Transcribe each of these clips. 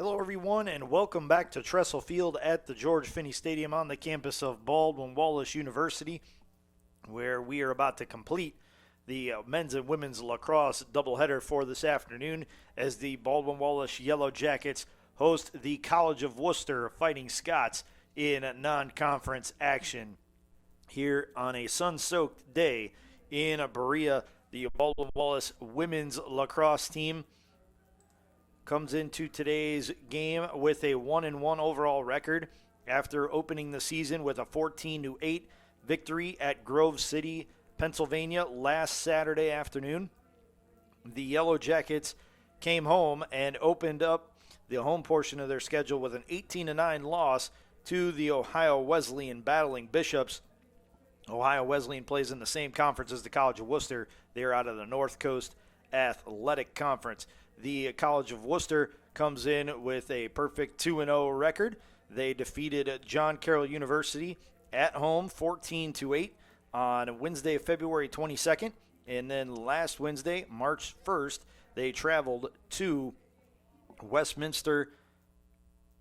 Hello, everyone, and welcome back to Tressel Field at the George Finnie Stadium on the campus of Baldwin Wallace University, where we are about to complete the men's and women's lacrosse doubleheader for this afternoon as the Baldwin Wallace Yellow Jackets host the College of Wooster Fighting Scots in non-conference action. Here on a sun-soaked day in Berea, the Baldwin Wallace women's lacrosse team comes into today's game with a 1-1 overall record after opening the season with a 14-8 victory at Grove City, Pennsylvania last Saturday afternoon. The Yellow Jackets came home and opened up the home portion of their schedule with an 18-9 loss to the Ohio Wesleyan Battling Bishops. Ohio Wesleyan plays in the same conference as the College of Wooster. They're out of the North Coast Athletic Conference. The College of Wooster comes in with a perfect 2-0 record. They defeated John Carroll University at home 14-8 on Wednesday, February 22nd. And then last Wednesday, March 1st, they traveled to Westminster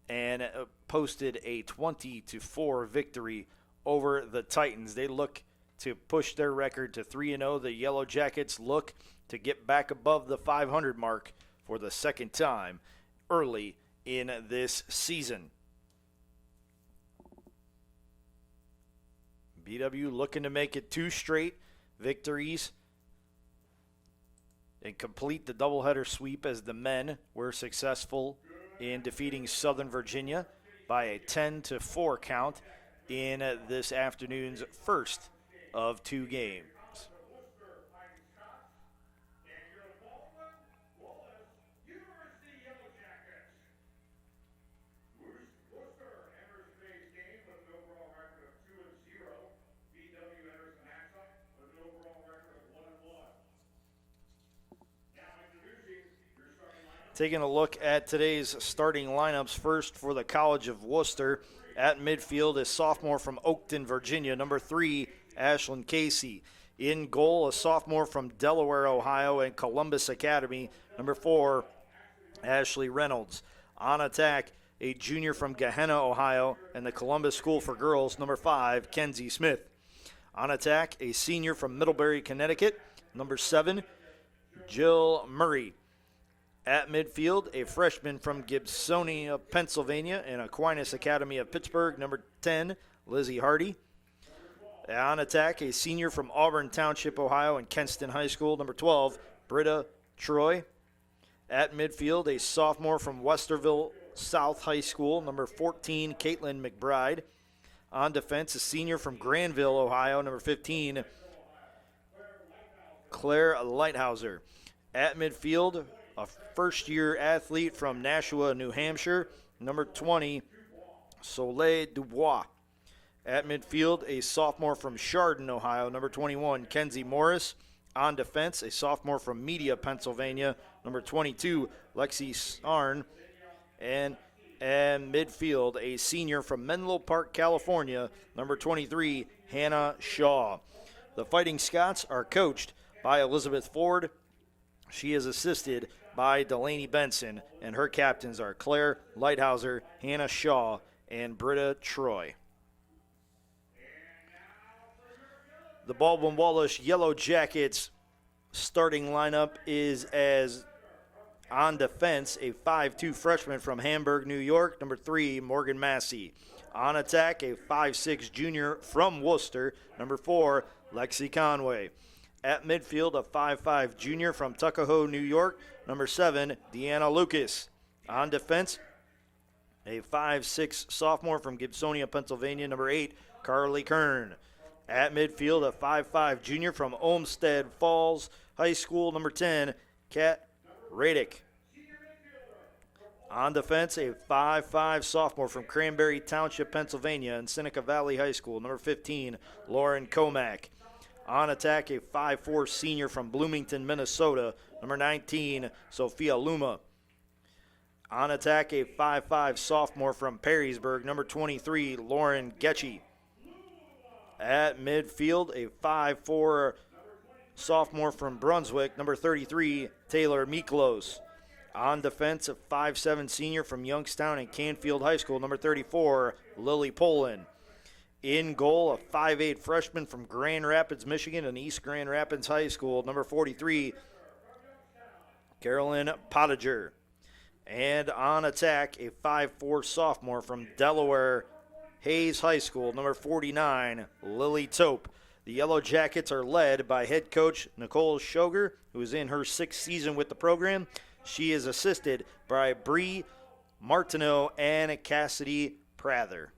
and posted a 20-4 victory over the Titans. They look to push their record to 3-0. The Yellow Jackets look to get back above the 500 mark for the second time early in this season. BW looking to make it 2 straight victories and complete the doubleheader sweep as the men were successful in defeating Southern Virginia by a 10-4 count in this afternoon's first of 2 games. Taking a look at today's starting lineups, first for the College of Wooster. At midfield is sophomore from Oakton, Virginia, number 3, Ashlyn Casey. In goal, a sophomore from Delaware, Ohio, and Columbus Academy, number 4, Ashley Reynolds. On attack, a junior from Gehenna, Ohio, and the Columbus School for Girls, number 5, Kenzie Smith. On attack, a senior from Middlebury, Connecticut, number 7, Jill Murray. At midfield, a freshman from Gibsonia, Pennsylvania, and Aquinas Academy of Pittsburgh, number 10, Lizzie Hardy. On attack, a senior from Auburn Township, Ohio, and Kenston High School, number 12, Britta Troy. At midfield, a sophomore from Westerville South High School, number 14, Caitlin McBride. On defense, a senior from Granville, Ohio, number 15, Claire Lighthouser. At midfield, a first-year athlete from Nashua, New Hampshire, number 20, Soleil Dubois. At midfield, a sophomore from Chardon, Ohio, number 21, Kenzie Morris. On defense, a sophomore from Media, Pennsylvania, number 22, Lexi Sarn. And midfield, a senior from Menlo Park, California, number 23, Hannah Shaw. The Fighting Scots are coached by Elizabeth Ford. She is assisted by Delaney Benson, and her captains are Claire Lighthouser, Hannah Shaw, and Britta Troy. The Baldwin Wallace Yellow Jackets starting lineup is as on defense, a 5'2 freshman from Hamburg, New York, number 3, Morgan Massey. On attack, a 5'6 junior from Worcester, number 4, Lexi Conway. At midfield, a 5'5 junior from Tuckahoe, New York, number 7, Deanna Lucas. On defense, a 5'6 sophomore from Gibsonia, Pennsylvania, number 8, Carly Kern. At midfield, a 5'5 junior from Olmsted Falls High School, number 10, Kat Radick. On defense, a 5'5 sophomore from Cranberry Township, Pennsylvania, and Seneca Valley High School, number 15, Lauren Comack. On attack, a 5'4 senior from Bloomington, Minnesota, number 19, Sophia Luma. On attack, a 5'5 sophomore from Perrysburg, number 23, Lauren Getchy. At midfield, a 5'4 sophomore from Brunswick, number 33, Taylor Miklos. On defense, a 5'7" senior from Youngstown and Canfield High School, number 34, Lily Poland. In goal, a 5'8" freshman from Grand Rapids, Michigan, and East Grand Rapids High School, number 43, Carolyn Pottinger. And on attack, a 5'4" sophomore from Delaware Hayes High School, number 49, Lily Tope. The Yellow Jackets are led by head coach Nicole Shoger, who is in her 6th season with the program. She is assisted by Bree Martineau and Cassidy Prather.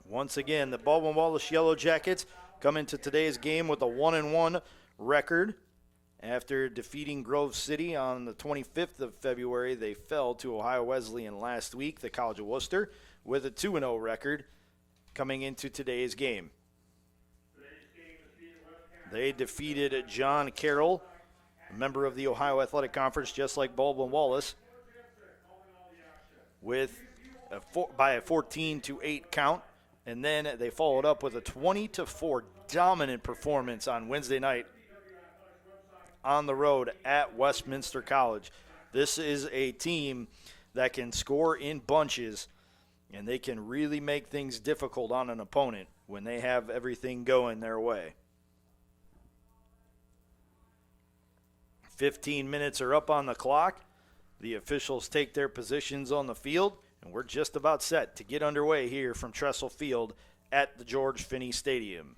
Once again, the Baldwin Wallace Yellow Jackets come into today's game with a 1-1 record. After defeating Grove City on the 25th of February, they fell to Ohio Wesleyan last week, the College of Wooster, with a 2-0 record coming into today's game. They defeated John Carroll, a member of the Ohio Athletic Conference, just like Baldwin Wallace, by a 14-8 count. And then they followed up with a 20-4 dominant performance on Wednesday night on the road at Westminster College. This is a team that can score in bunches, and they can really make things difficult on an opponent when they have everything going their way. 15 minutes are up on the clock. The officials take their positions on the field, and we're just about set to get underway here from Tressel Field at the George Finnie Stadium.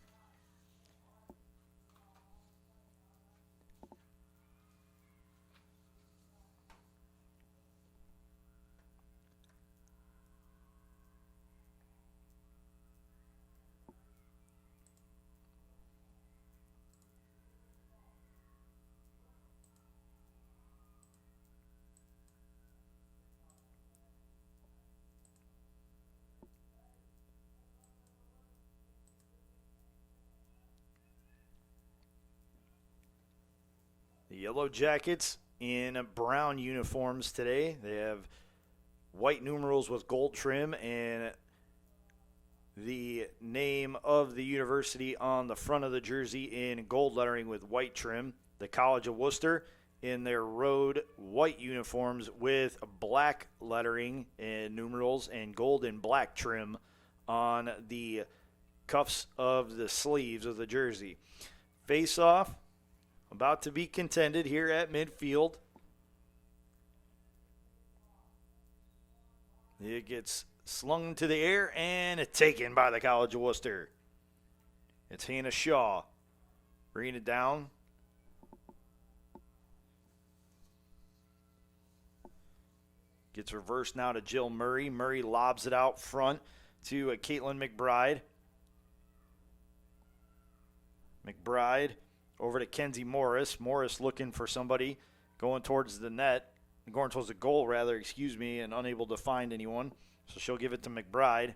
The Yellow Jackets in brown uniforms today. They have white numerals with gold trim and the name of the university on the front of the jersey in gold lettering with white trim. The College of Wooster in their road white uniforms with black lettering and numerals and gold and black trim on the cuffs of the sleeves of the jersey. Face-off about to be contended here at midfield. It gets slung into the air and taken by the College of Wooster. It's Hannah Shaw bringing it down. Gets reversed now to Jill Murray. Murray lobs it out front to Caitlin McBride. McBride over to Kenzie Morris. Morris looking for somebody going towards the net. Going towards the goal, rather, and unable to find anyone. So she'll give it to McBride.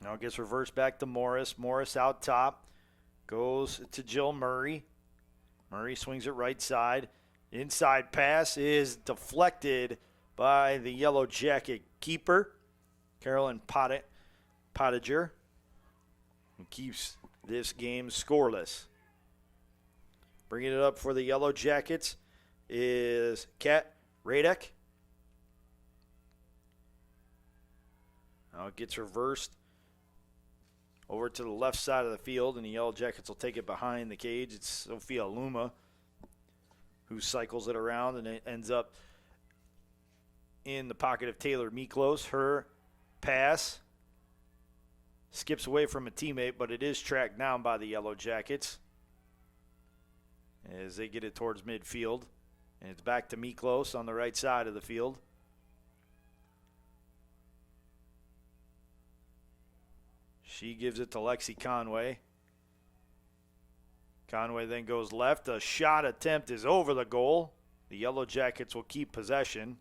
Now it gets reversed back to Morris. Morris out top. Goes to Jill Murray. Murray swings it right side. Inside pass is deflected by the Yellow Jacket keeper, Carolyn Pottinger, who keeps this game scoreless. Bringing it up for the Yellow Jackets is Kat Radek. Now it gets reversed over to the left side of the field, and the Yellow Jackets will take it behind the cage. It's Sophia Luma who cycles it around, and it ends up in the pocket of Taylor Miklos. Her pass skips away from a teammate, but it is tracked down by the Yellow Jackets as they get it towards midfield. And it's back to Miklos on the right side of the field. She gives it to Lexi Conway. Conway then goes left. A shot attempt is over the goal. The Yellow Jackets will keep possession.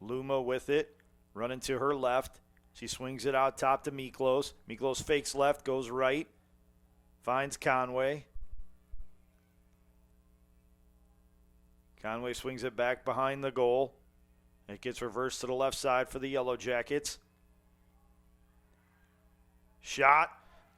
Luma with it, running to her left. She swings it out top to Miklos. Miklos fakes left, goes right. Finds Conway. Conway swings it back behind the goal. It gets reversed to the left side for the Yellow Jackets. Shot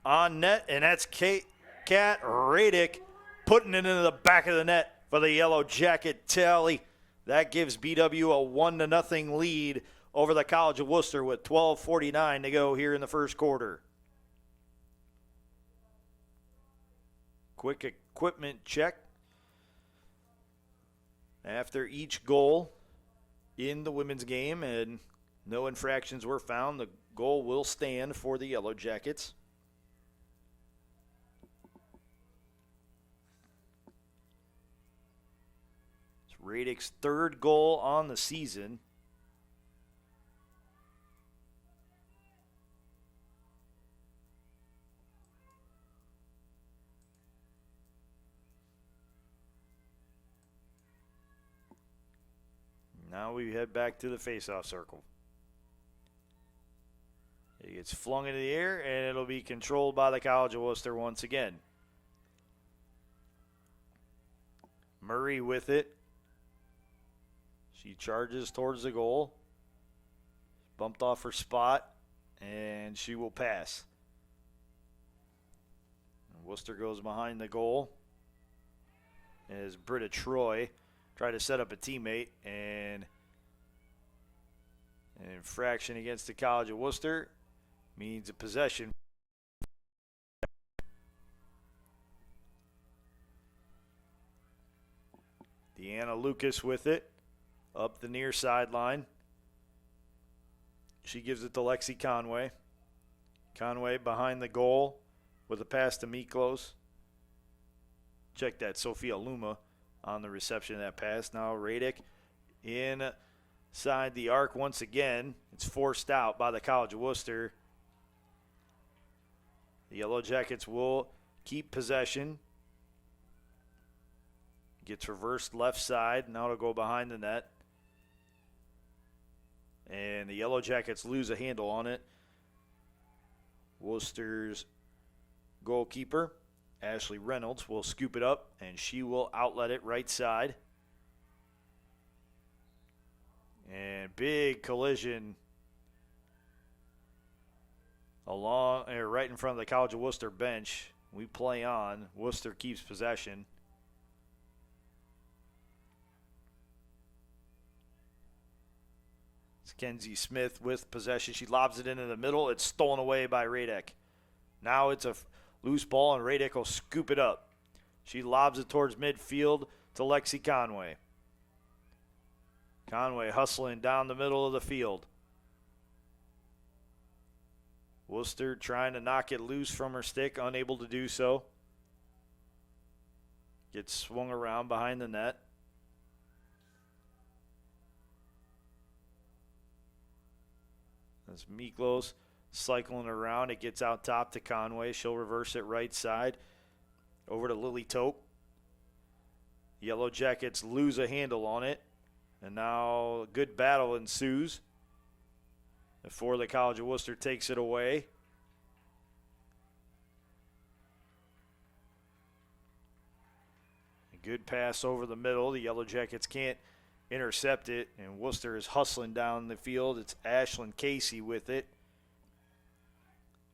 on net, and that's Kat Radick putting it into the back of the net for the Yellow Jacket tally. That gives BW a 1-0 lead over the College of Wooster with 12:49 to go here in the first quarter. Quick equipment check after each goal in the women's game, and no infractions were found. The goal will stand for the Yellow Jackets. It's Radick's third goal on the season. Now we head back to the faceoff circle. It gets flung into the air, and it'll be controlled by the College of Wooster once again. Murray with it. She charges towards the goal. Bumped off her spot, and she will pass. Wooster goes behind the goal as Britta Troy tried to set up a teammate, and an infraction against the College of Wooster means a possession. Deanna Lucas with it up the near sideline. She gives it to Lexi Conway. Conway behind the goal with a pass to Miklos. Check that, Sophia Luma on the reception of that pass. Now Radick inside the arc once again. It's forced out by the College of Wooster. The Yellow Jackets will keep possession. Gets reversed left side. Now it'll go behind the net. And the Yellow Jackets lose a handle on it. Worcester's goalkeeper, Ashley Reynolds, will scoop it up, and she will outlet it right side. And big collision right in front of the College of Wooster bench. We play on. Wooster keeps possession. It's Kenzie Smith with possession. She lobs it into the middle. It's stolen away by Radick. Now it's a loose ball, and Radick will scoop it up. She lobs it towards midfield to Lexi Conway. Conway hustling down the middle of the field. Wooster trying to knock it loose from her stick, unable to do so. Gets swung around behind the net. That's Miklos cycling around. It gets out top to Conway. She'll reverse it right side over to Lily Tope. Yellow Jackets lose a handle on it. And now a good battle ensues before the College of Wooster takes it away. A good pass over the middle. The Yellow Jackets can't intercept it, and Wooster is hustling down the field. It's Ashlyn Casey with it.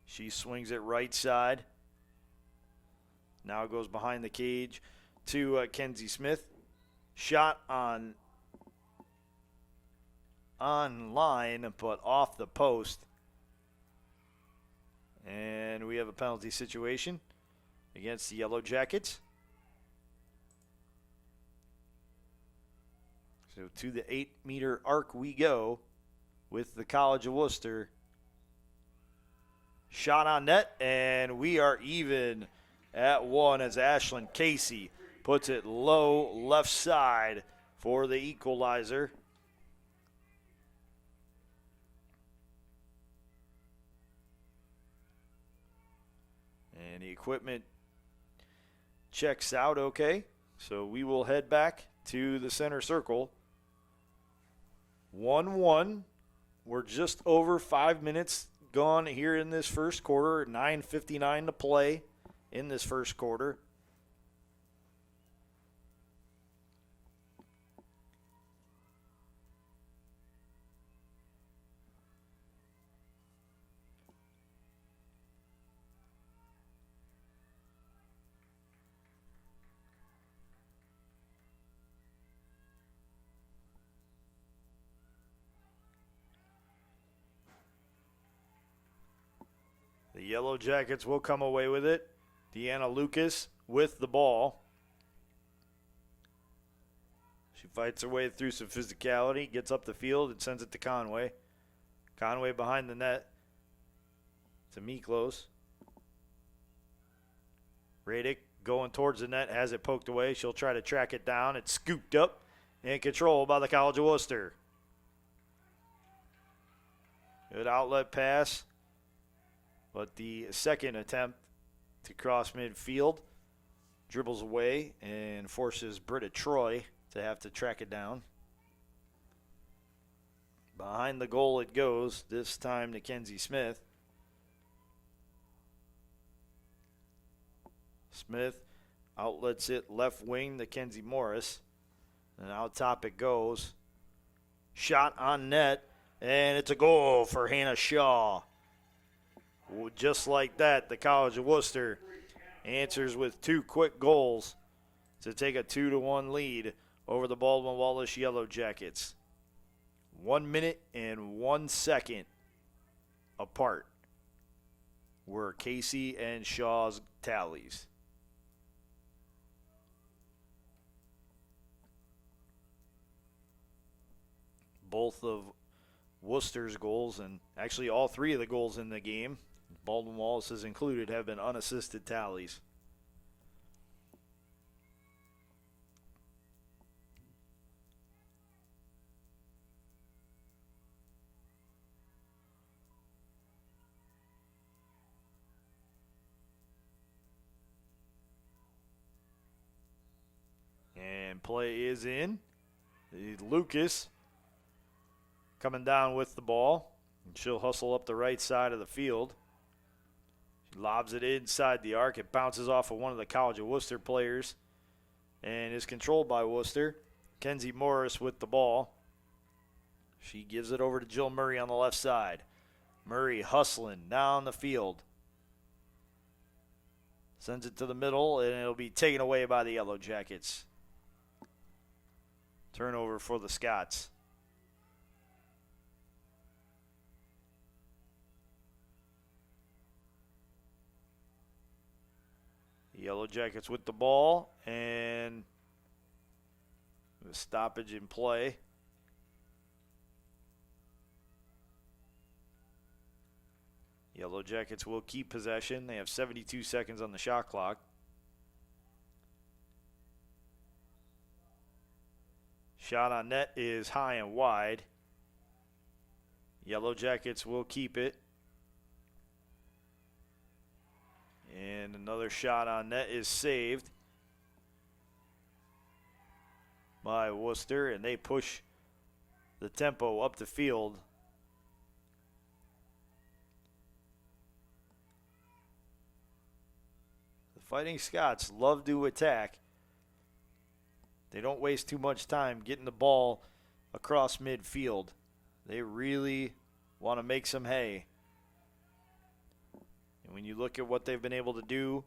She swings it right side. Now it goes behind the cage to Kenzie Smith. Shot on line, but off the post. And we have a penalty situation against the Yellow Jackets. So to the 8-meter arc we go with the College of Wooster. Shot on net, and we are even at one as Ashlyn Casey puts it low left side for the equalizer. And the equipment checks out okay. So we will head back to the center circle. 1-1. We're just over 5 minutes gone here in this first quarter. 9:59 to play in this first quarter. The Yellow Jackets will come away with it. Deanna Lucas with the ball. She fights her way through some physicality, gets up the field, and sends it to Conway. Conway behind the net to Miklos. Radick going towards the net, has it poked away. She'll try to track it down. It's scooped up and controlled by the College of Wooster. Good outlet pass. But the second attempt to cross midfield dribbles away and forces Britta Troy to have to track it down. Behind the goal it goes, this time to Kenzie Smith. Smith outlets it left wing to Kenzie Morris. And out top it goes. Shot on net, and it's a goal for Hannah Shaw. Just like that, the College of Wooster answers with 2 quick goals to take a 2-1 lead over the Baldwin Wallace Yellow Jackets. 1 minute and 1 second apart were Casey and Shaw's tallies. Both of Worcester's goals, and actually all 3 of the goals in the game, Baldwin Wallace is included, have been unassisted tallies. And play is in. Lucas coming down with the ball. And she'll hustle up the right side of the field. She lobs it inside the arc. It bounces off of one of the College of Wooster players and is controlled by Wooster. Kenzie Morris with the ball. She gives it over to Jill Murray on the left side. Murray hustling down the field. Sends it to the middle, and it'll be taken away by the Yellow Jackets. Turnover for the Scots. The Yellow Jackets with the ball, and the stoppage in play. Yellow Jackets will keep possession. They have 72 seconds on the shot clock. Shot on net is high and wide. Yellow Jackets will keep it. And another shot on net is saved by Wooster, and they push the tempo up the field. The Fighting Scots love to attack. They don't waste too much time getting the ball across midfield. They really want to make some hay. And when you look at what they've been able to do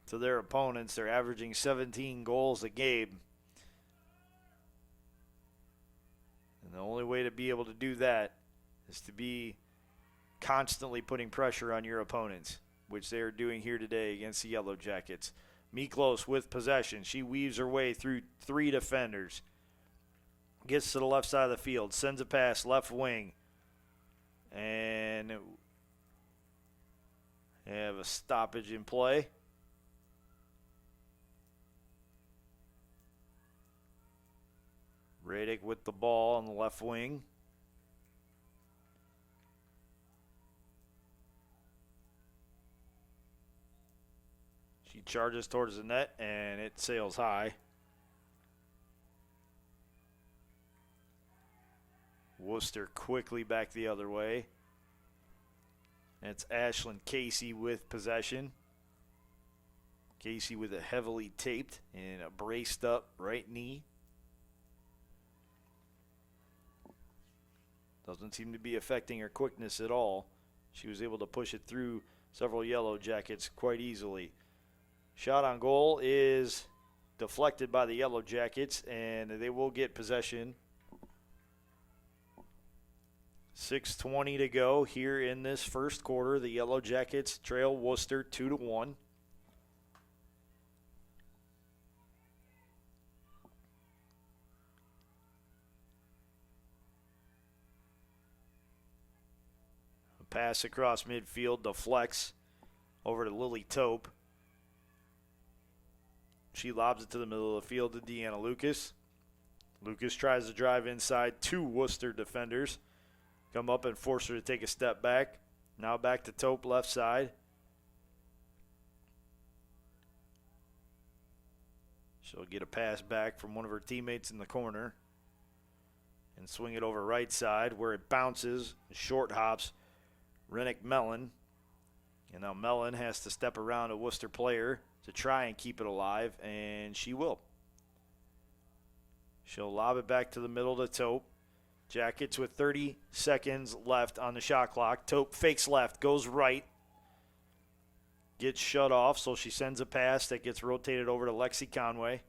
to their opponents, they're averaging 17 goals a game. And the only way to be able to do that is to be constantly putting pressure on your opponents, which they are doing here today against the Yellow Jackets. Miklos with possession. She weaves her way through 3 defenders. Gets to the left side of the field. Sends a pass left wing. And have a stoppage in play. Radick with the ball on the left wing. She charges towards the net, and it sails high. Wooster quickly back the other way. And it's Ashlyn Casey with possession. Casey with a heavily taped and a braced up right knee. Doesn't seem to be affecting her quickness at all. She was able to push it through several Yellow Jackets quite easily. Shot on goal is deflected by the Yellow Jackets, and they will get possession. 6:20 to go here in this first quarter. The Yellow Jackets trail Wooster 2-1. A pass across midfield to Flex over to Lily Tope. She lobs it to the middle of the field to Deanna Lucas. Lucas tries to drive inside. Two Wooster defenders come up and force her to take a step back. Now back to Tope, left side. She'll get a pass back from one of her teammates in the corner and swing it over right side where it bounces, short hops Rennick Mellon. And now Mellon has to step around a Wooster player to try and keep it alive, and she will. She'll lob it back to the middle to Tope. Jackets with 30 seconds left on the shot clock. Tope fakes left, goes right. Gets shut off, so she sends a pass that gets rotated over to Lexi Conway.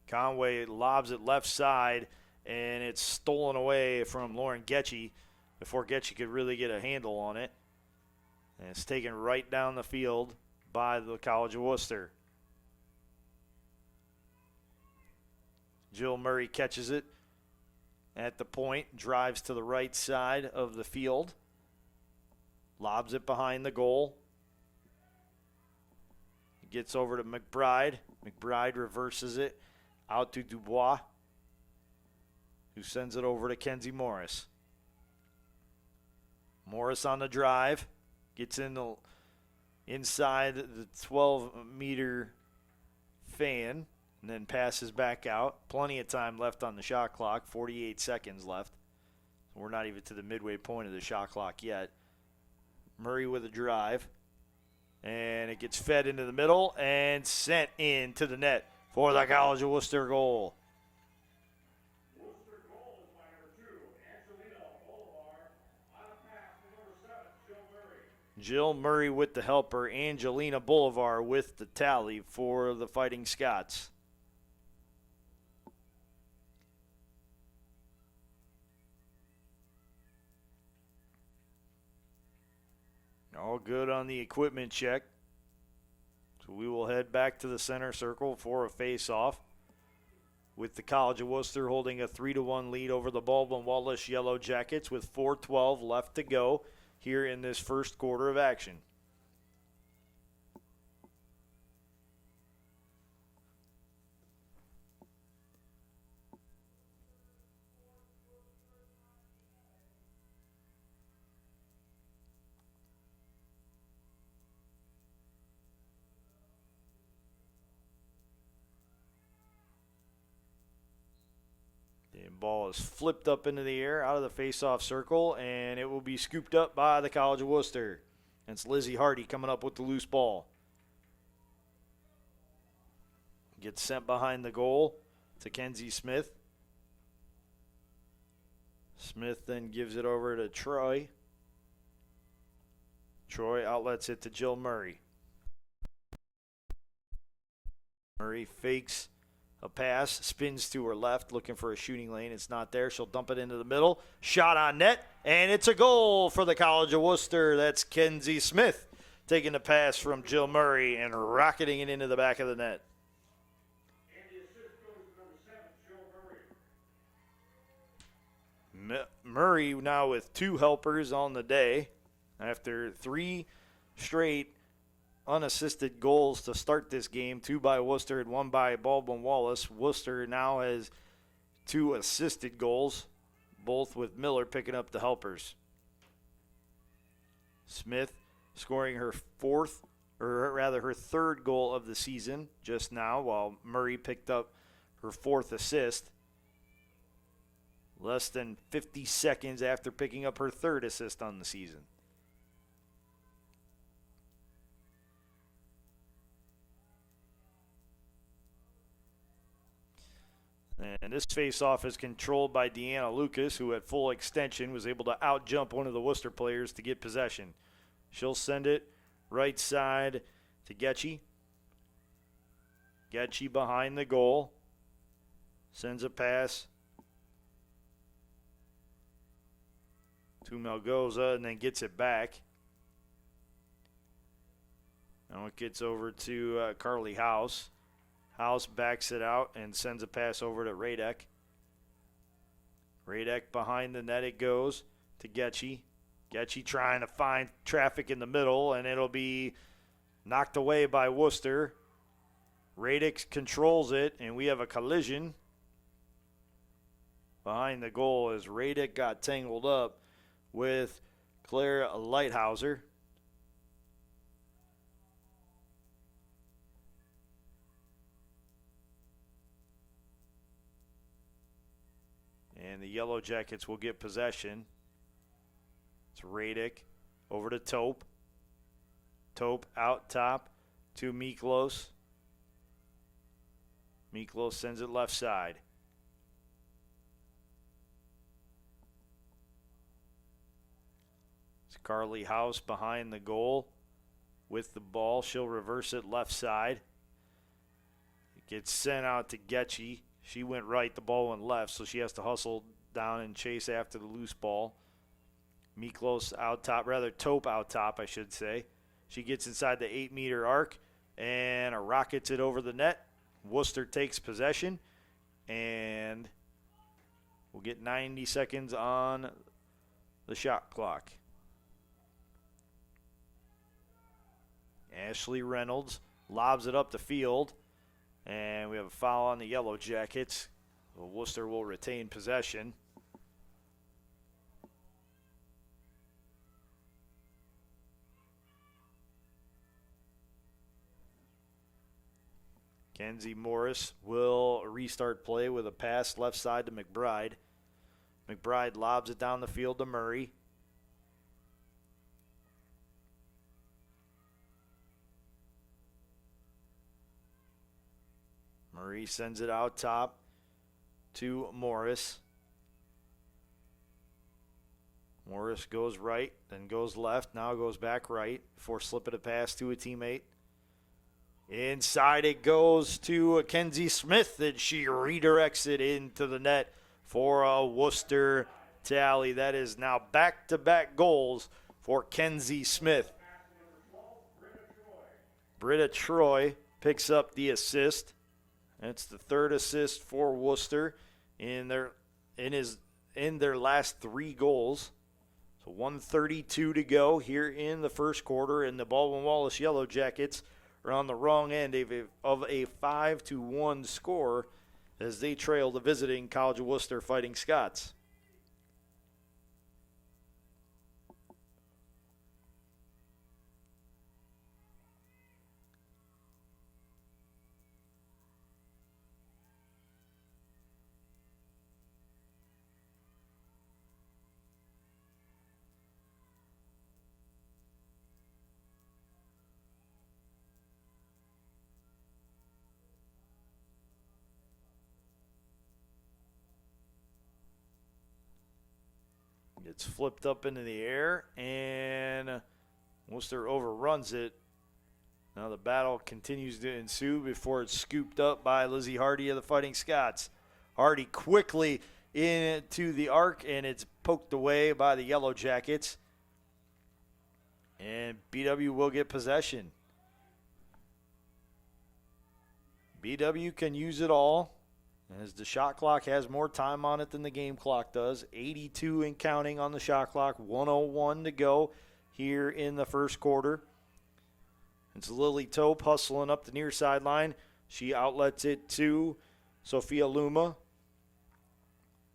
Conway lobs it left side, and it's stolen away from Lauren Getchy before Getchy could really get a handle on it. And it's taken right down the field by the College of Wooster. Jill Murray catches it at the point, drives to the right side of the field, lobs it behind the goal. Gets over to McBride. McBride reverses it out to Dubois, who sends it over to Kenzie Morris. Morris on the drive, gets inside the 12-meter fan, and then passes back out. Plenty of time left on the shot clock, 48 seconds left. We're not even to the midway point of the shot clock yet. Murray with a drive, and it gets fed into the middle and sent into the net for the College of Wooster goal. Wooster goal by number 2, Angelina Bolivar, on a pass to number 7, Jill Murray. Jill Murray with the helper, Angelina Bolivar with the tally for the Fighting Scots. All good on the equipment check. So we will head back to the center circle for a face-off, with the College of Wooster holding a 3-1 lead over the Baldwin Wallace Yellow Jackets with 4:12 left to go here in this first quarter of action. The ball is flipped up into the air out of the face-off circle, and it will be scooped up by the College of Wooster. And it's Lizzie Hardy coming up with the loose ball. Gets sent behind the goal to Kenzie Smith. Smith then gives it over to Troy. Troy outlets it to Jill Murray. Murray fakes a pass, spins to her left, looking for a shooting lane. It's not there. She'll dump it into the middle. Shot on net, and it's a goal for the College of Wooster. That's Kenzie Smith taking the pass from Jill Murray and rocketing it into the back of the net. And the assist goes to number 7, Jill Murray. Murray now with 2 helpers on the day after 3 straight unassisted goals to start this game, 2 by Wooster and 1 by Baldwin Wallace. Wooster now has 2 assisted goals, both with Miller picking up the helpers. Smith scoring her her third goal of the season just now, while Murray picked up her 4th assist less than 50 seconds after picking up her 3rd assist on the season. And this face-off is controlled by Deanna Lucas, who at full extension was able to out-jump one of the Wooster players to get possession. She'll send it right side to Getchy. Getchy behind the goal. Sends a pass to Melgoza and then gets it back. Now it gets over to Carly House. House backs it out and sends a pass over to Radek. Radek behind the net it goes to Getchy. Getchy trying to find traffic in the middle, and it'll be knocked away by Wooster. Radek controls it, and we have a collision behind the goal as Radek got tangled up with Claire Lighthouser. And the Yellow Jackets will get possession. It's Radek over to Tope. Tope out top to Miklos. Miklos sends it left side. It's Carly House behind the goal with the ball. She'll reverse it left side. It gets sent out to Getchy. She went right, the ball went left, so she has to hustle down and chase after the loose ball. Miklos out top, rather Tope out top, I should say. She gets inside the 8-meter arc and rockets it over the net. Wooster takes possession, and we'll get 90 seconds on the shot clock. Ashley Reynolds lobs it up the field. And we have a foul on the Yellow Jackets. So Wooster will retain possession. Kenzie Morris will restart play with a pass left side to McBride. McBride lobs it down the field to Murray. Murray sends it out top to Morris. Morris goes right, then goes left, now goes back right before slipping a pass to a teammate. Inside it goes to Kenzie Smith, and she redirects it into the net for a Wooster tally. That is now back-to-back goals for Kenzie Smith. Britta Troy picks up the assist. It's the third assist for Wooster in their last 3 goals. So 1:32 to go here in the first quarter, and the Baldwin Wallace Yellow Jackets are on the wrong end of a 5-1 score as they trail the visiting College of Wooster Fighting Scots. It's flipped up into the air, and Wooster overruns it. Now the battle continues to ensue before it's scooped up by Lizzie Hardy of the Fighting Scots. Hardy quickly into the arc, and it's poked away by the Yellow Jackets. And BW will get possession. BW can use it all, as the shot clock has more time on it than the game clock does. 82 and counting on the shot clock. 1:01 to go here in the first quarter. It's Lily Tope hustling up the near sideline. She outlets it to Sophia Luma.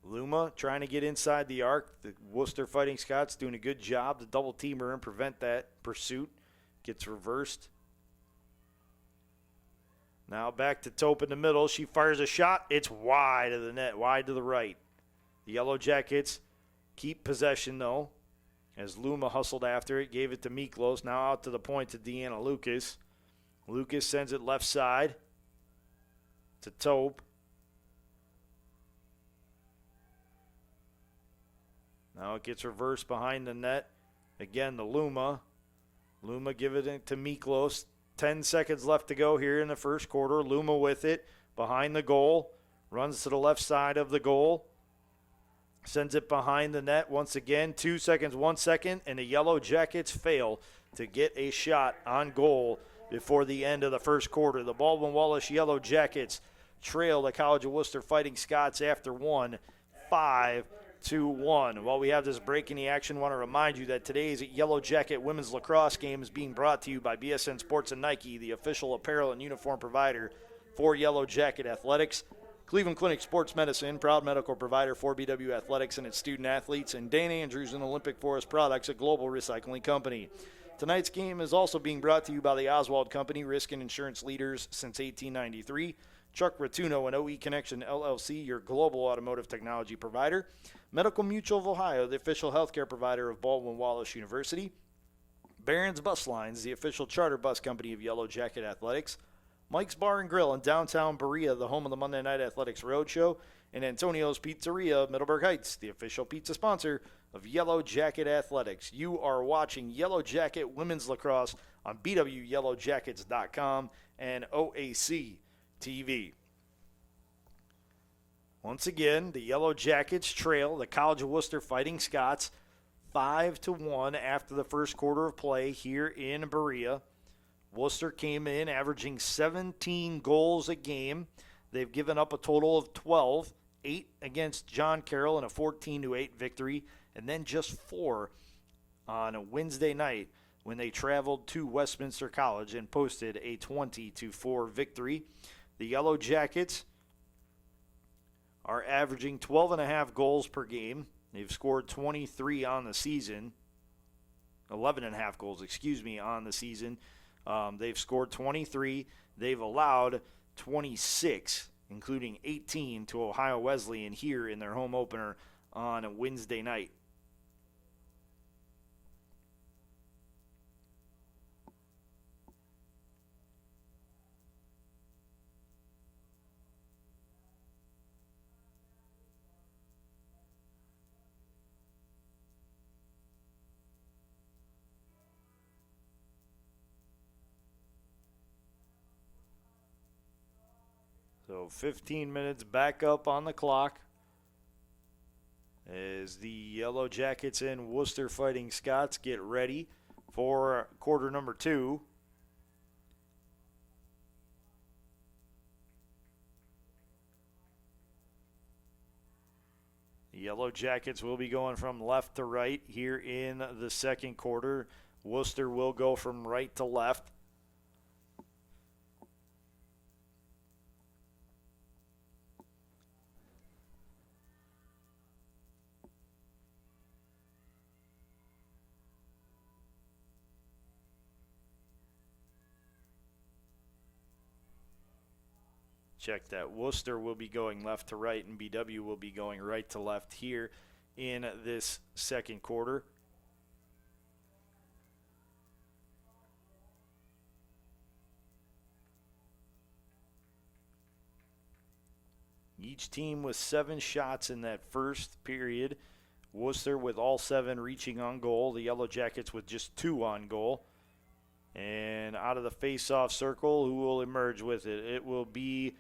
Luma trying to get inside the arc. The Wooster Fighting Scots doing a good job to double team her and prevent that pursuit. Gets reversed. Now back to Tope in the middle. She fires a shot. It's wide of the net, wide to the right. The Yellow Jackets keep possession, though, as Luma hustled after it, gave it to Miklos. Now out to the point to Deanna Lucas. Lucas sends it left side to Tope. Now it gets reversed behind the net. Again, to Luma. Luma giving it to Miklos. 10 seconds left to go here in the first quarter. Luma with it behind the goal. Runs to the left side of the goal. Sends it behind the net once again. 2 seconds, 1 second, and the Yellow Jackets fail to get a shot on goal before the end of the first quarter. The Baldwin Wallace Yellow Jackets trail the College of Wooster Fighting Scots after one, 5-1. While we have this break in the action, I want to remind you that today's Yellow Jacket Women's Lacrosse game is being brought to you by BSN Sports and Nike, the official apparel and uniform provider for Yellow Jacket Athletics. Cleveland Clinic Sports Medicine, proud medical provider for BW Athletics and its student athletes, and Dan Andrews and Olympic Forest Products, a global recycling company. Tonight's game is also being brought to you by the Oswald Company, risk and insurance leaders since 1893. Chuck Rotuno and OE Connection LLC, your global automotive technology provider. Medical Mutual of Ohio, the official healthcare provider of Baldwin Wallace University. Barron's Bus Lines, the official charter bus company of Yellow Jacket Athletics. Mike's Bar and Grill in downtown Berea, the home of the Monday Night Athletics Roadshow, and Antonio's Pizzeria of Middleburg Heights, the official pizza sponsor of Yellow Jacket Athletics. You are watching Yellow Jacket Women's Lacrosse on BWYellowJackets.com and OAC TV. Once again, the Yellow Jackets trail the College of Wooster Fighting Scots 5-1 after the first quarter of play here in Berea. Wooster came in averaging 17 goals a game. They've given up a total of 12, 8 against John Carroll in a 14-8 victory, and then just 4 on a Wednesday night when they traveled to Westminster College and posted a 20-4 victory. The Yellow Jackets are averaging 12.5 goals per game. They've scored 23 on the season. 11.5 goals, on the season. They've scored 23. They've allowed 26, including 18 to Ohio Wesleyan here in their home opener on a Wednesday night. So 15 minutes back up on the clock as the Yellow Jackets and Wooster Fighting Scots get ready for quarter number 2. The Yellow Jackets will be going from left to right here in the second quarter. Wooster will go from right to left. Check that. Wooster will be going left to right, and BW will be going right to left here in this second quarter. Each team with 7 shots in that first period. Wooster with all 7 reaching on goal. The Yellow Jackets with just 2 on goal. And out of the face-off circle, who will emerge with it? It will be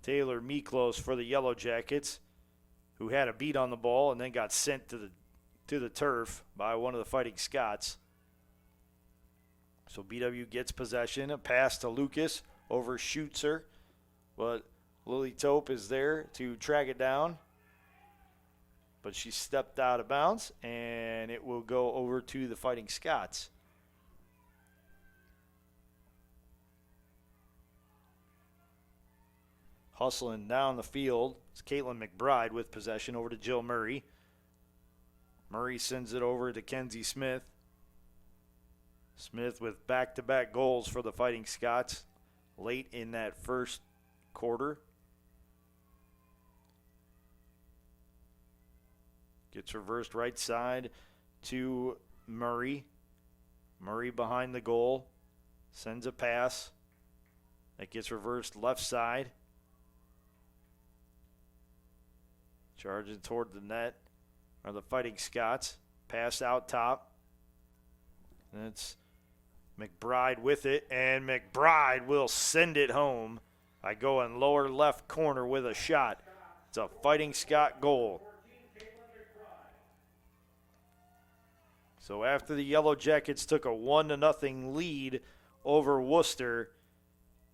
Taylor Miklos for the Yellow Jackets, who had a beat on the ball and then got sent to the turf by one of the Fighting Scots. So BW gets possession, a pass to Lucas, overshoots her, but Lily Tope is there to track it down. But she stepped out of bounds, and it will go over to the Fighting Scots. Hustling down the field, it's Caitlin McBride with possession over to Jill Murray. Murray sends it over to Kenzie Smith. Smith with back-to-back goals for the Fighting Scots late in that first quarter. Gets reversed right side to Murray. Murray behind the goal. Sends a pass. That gets reversed left side. Charging toward the net are the Fighting Scots. Pass out top. That's McBride with it, and McBride will send it home by going lower left corner with a shot. It's a Fighting Scot goal. So after the Yellow Jackets took a 1-0 lead over Wooster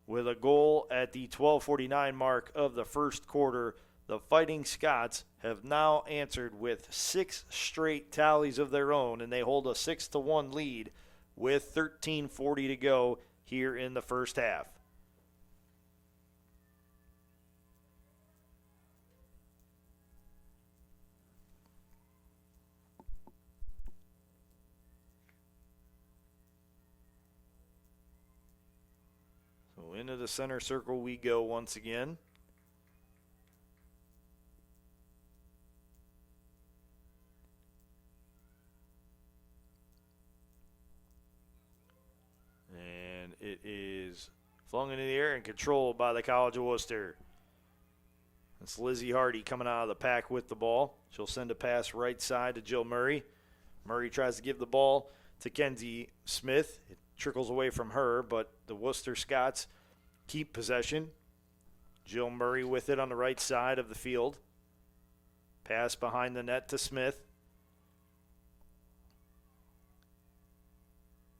with a goal at the 12:49 mark of the first quarter, the Fighting Scots have now answered with 6 straight tallies of their own, and they hold a 6-1 lead with 13:40 to go here in the first half. So into the center circle we go once again. And it is flung into the air and controlled by the College of Wooster. It's Lizzie Hardy coming out of the pack with the ball. She'll send a pass right side to Jill Murray. Murray tries to give the ball to Kenzie Smith. It trickles away from her, but the Wooster Scots keep possession. Jill Murray with it on the right side of the field. Pass behind the net to Smith.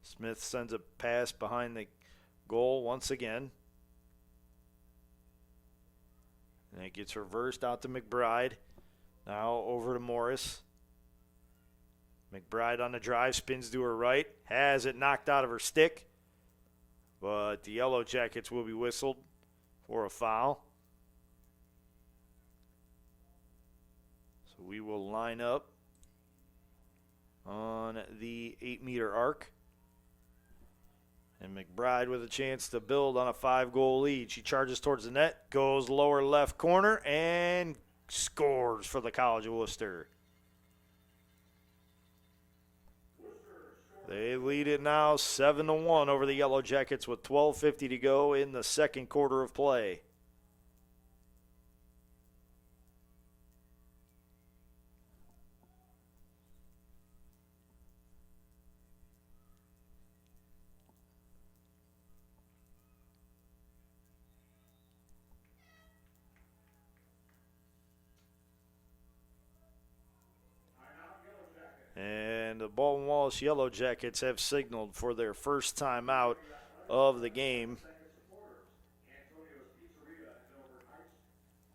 Smith sends a pass behind the goal once again. And it gets reversed out to McBride. Now over to Morris. McBride on the drive, spins to her right. Has it knocked out of her stick. But the Yellow Jackets will be whistled for a foul. So we will line up on the 8-meter arc. And McBride with a chance to build on a 5-goal lead. She charges towards the net, goes lower left corner, and scores for the College of Wooster. They lead it now 7-1 over the Yellow Jackets with 12:50 to go in the second quarter of play. And the Baldwin Wallace Yellow Jackets have signaled for their first time out of the game.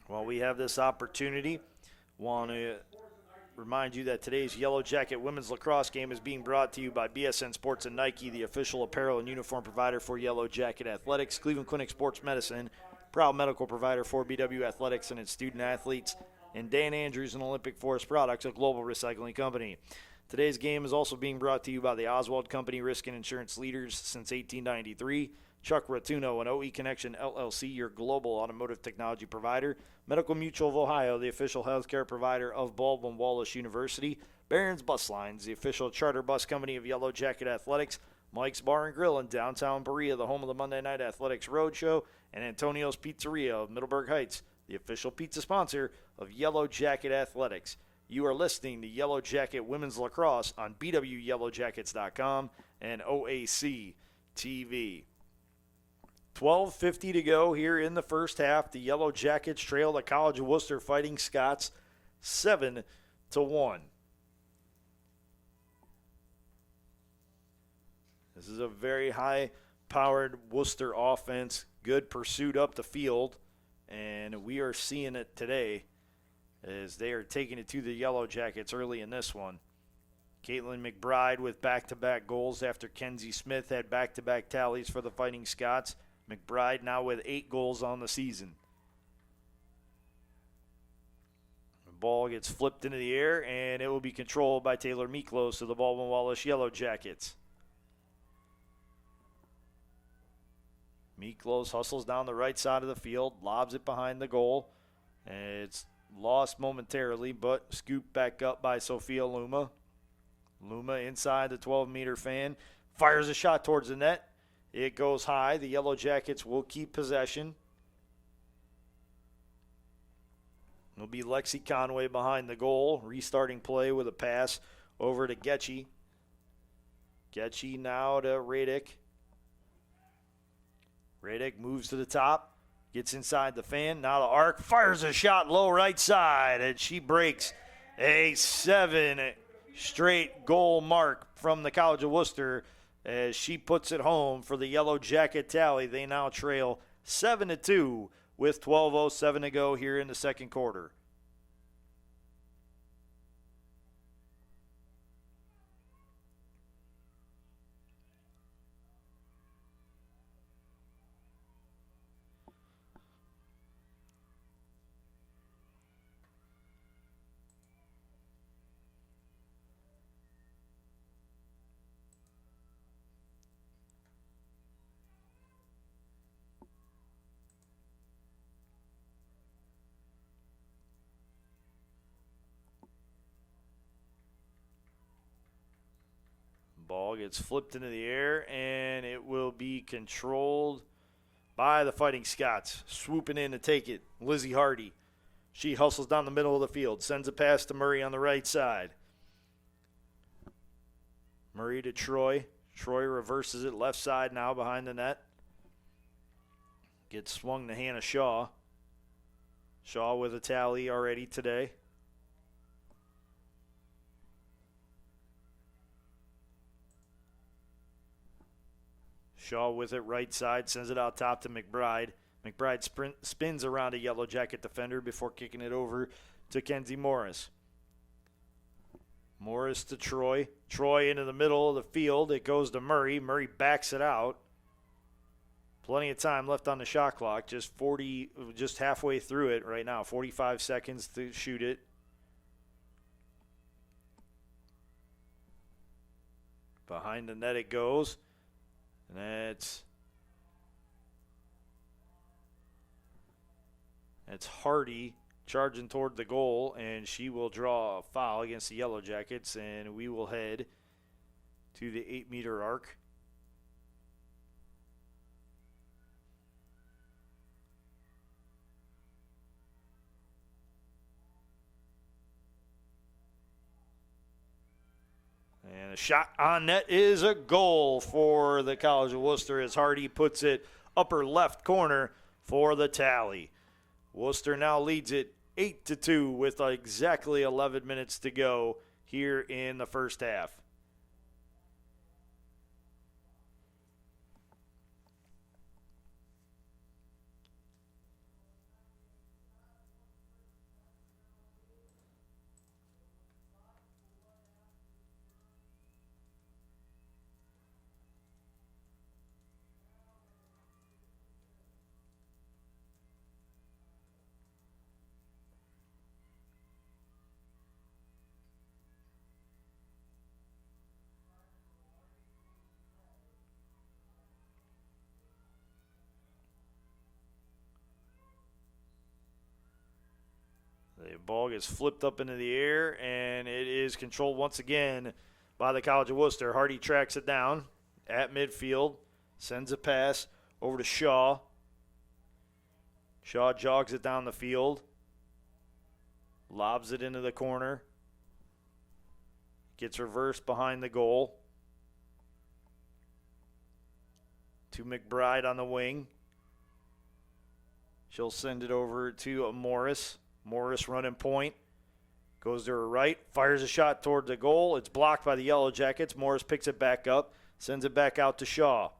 While we have this opportunity, want to remind you that today's Yellow Jacket women's lacrosse game is being brought to you by BSN Sports and Nike, the official apparel and uniform provider for Yellow Jacket Athletics, Cleveland Clinic Sports Medicine, proud medical provider for BW Athletics and its student athletes, and Dan Andrews and Olympic Forest Products, a global recycling company. Today's game is also being brought to you by the Oswald Company, risk and insurance leaders since 1893. Chuck Rotuno and OE Connection LLC, your global automotive technology provider. Medical Mutual of Ohio, the official healthcare provider of Baldwin Wallace University. Barron's Bus Lines, the official charter bus company of Yellow Jacket Athletics. Mike's Bar and Grill in downtown Berea, the home of the Monday Night Athletics Roadshow. And Antonio's Pizzeria of Middleburg Heights, the official pizza sponsor of Yellow Jacket Athletics. You are listening to Yellow Jacket Women's Lacrosse on BWYellowJackets.com and OAC TV. 12:50 to go here in the first half. The Yellow Jackets trail the College of Wooster Fighting Scots 7-1. This is a very high-powered Wooster offense. Good pursuit up the field, and we are seeing it today as they are taking it to the Yellow Jackets early in this one. Caitlin McBride with back-to-back goals after Kenzie Smith had back-to-back tallies for the Fighting Scots. McBride now with 8 goals on the season. The ball gets flipped into the air, and it will be controlled by Taylor Miklos of the Baldwin Wallace Yellow Jackets. Miklos hustles down the right side of the field, lobs it behind the goal. And it's lost momentarily, but scooped back up by Sophia Luma. Luma inside the 12-meter fan, fires a shot towards the net. It goes high. The Yellow Jackets will keep possession. It'll be Lexi Conway behind the goal, restarting play with a pass over to Getchy. Getchy now to Radick. Radick moves to the top, gets inside the fan, now the arc, fires a shot low right side, and she breaks a 7 straight goal mark from the College of Wooster as she puts it home for the Yellow Jacket tally. They now trail 7-2 with 12:07 to go here in the second quarter. Ball gets flipped into the air, and it will be controlled by the Fighting Scots. Swooping in to take it, Lizzie Hardy. She hustles down the middle of the field, sends a pass to Murray on the right side. Murray to Troy. Troy reverses it left side now behind the net. Gets swung to Hannah Shaw. Shaw with a tally already today. Shaw with it right side, sends it out top to McBride. McBride spins around a Yellow Jacket defender before kicking it over to Kenzie Morris. Morris to Troy. Troy into the middle of the field. It goes to Murray. Murray backs it out. Plenty of time left on the shot clock. Just halfway through it right now. 45 seconds to shoot it. Behind the net it goes. And that's Hardy charging toward the goal, and she will draw a foul against the Yellow Jackets, and we will head to the 8-meter arc. And a shot on net is a goal for the College of Wooster as Hardy puts it upper left corner for the tally. Wooster now leads it 8-2 with exactly 11 minutes to go here in the first half. The ball gets flipped up into the air, and it is controlled once again by the College of Wooster. Hardy tracks it down at midfield, sends a pass over to Shaw. Shaw jogs it down the field, lobs it into the corner, gets reversed behind the goal to McBride on the wing. She'll send it over to Morris. Morris running point. Goes to her right. Fires a shot toward the goal. It's blocked by the Yellow Jackets. Morris picks it back up. Sends it back out to Shaw.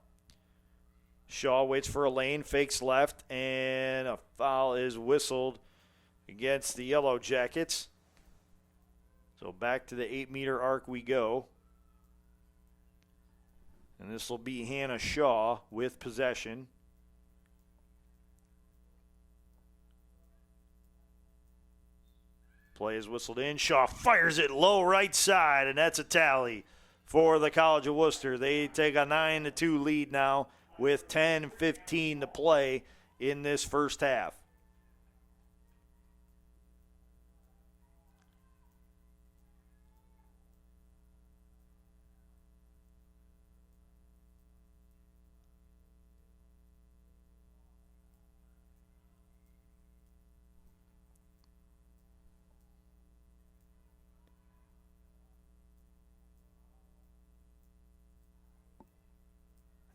Shaw waits for a lane. Fakes left. And a foul is whistled against the Yellow Jackets. So back to the 8-meter arc we go. And this will be Hannah Shaw with possession. Play is whistled in. Shaw fires it low right side, and that's a tally for the College of Wooster. They take a 9-2 lead now with 10:15 to play in this first half.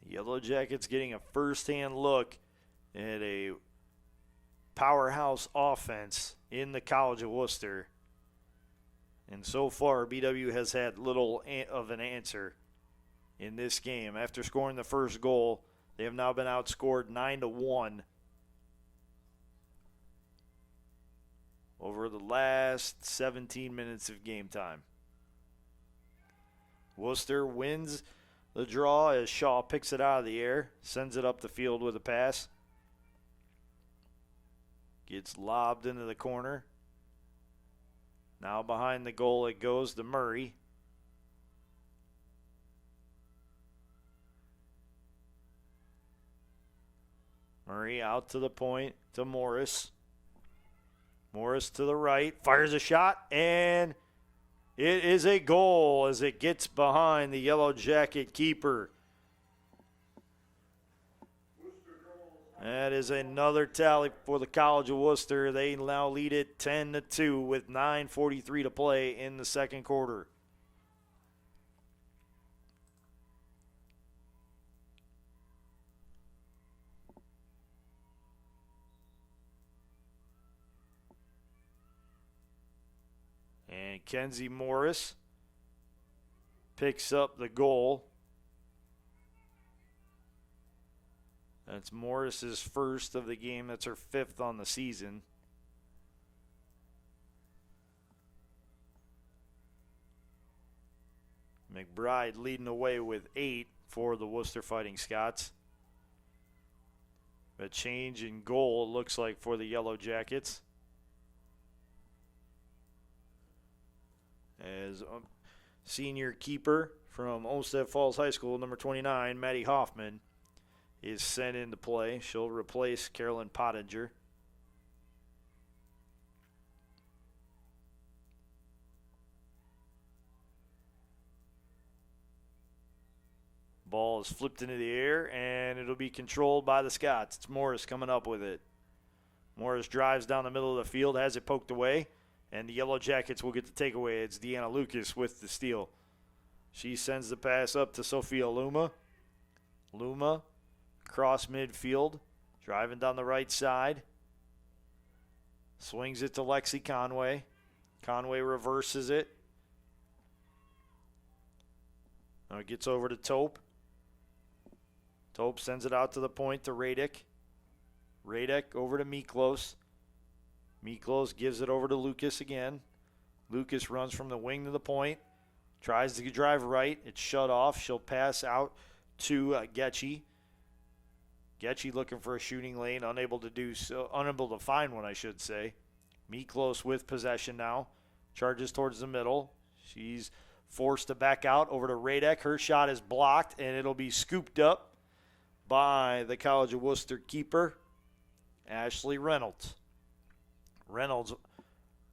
Yellow Jackets getting a first-hand look at a powerhouse offense in the College of Worcester. And so far, BW has had little of an answer in this game. After scoring the first goal, they have now been outscored 9-1 over the last 17 minutes of game time. Wooster wins the draw as Shaw picks it out of the air, sends it up the field with a pass. Gets lobbed into the corner. Now behind the goal it goes to Murray. Murray out to the point to Morris. Morris to the right, fires a shot, and it is a goal as it gets behind the Yellow Jacket keeper. That is another tally for the College of Wooster. They now lead it 10-2 with 9:43 to play in the second quarter. And Kenzie Morris picks up the goal. That's Morris's first of the game. That's her fifth on the season. McBride leading away with 8 for the Wooster Fighting Scots. A change in goal, it looks like, for the Yellow Jackets. As senior keeper from Olmsted Falls High School, number 29, Maddie Hoffman, is sent into play. She'll replace Carolyn Pottinger. Ball is flipped into the air, and it'll be controlled by the Scots. It's Morris coming up with it. Morris drives down the middle of the field, has it poked away, and the Yellow Jackets will get the takeaway. It's Deanna Lucas with the steal. She sends the pass up to Sophia Luma. Luma across midfield, driving down the right side. Swings it to Lexi Conway. Conway reverses it. Now it gets over to Tope. Tope sends it out to the point to Radek. Radek over to Miklos. Miklos gives it over to Lucas again. Lucas runs from the wing to the point. Tries to drive right. It's shut off. She'll pass out to Getchy. Getchy looking for a shooting lane, unable to do so, unable to find one, I should say. Miklos with possession now. Charges towards the middle. She's forced to back out over to Radek. Her shot is blocked, and it'll be scooped up by the College of Wooster keeper, Ashley Reynolds. Reynolds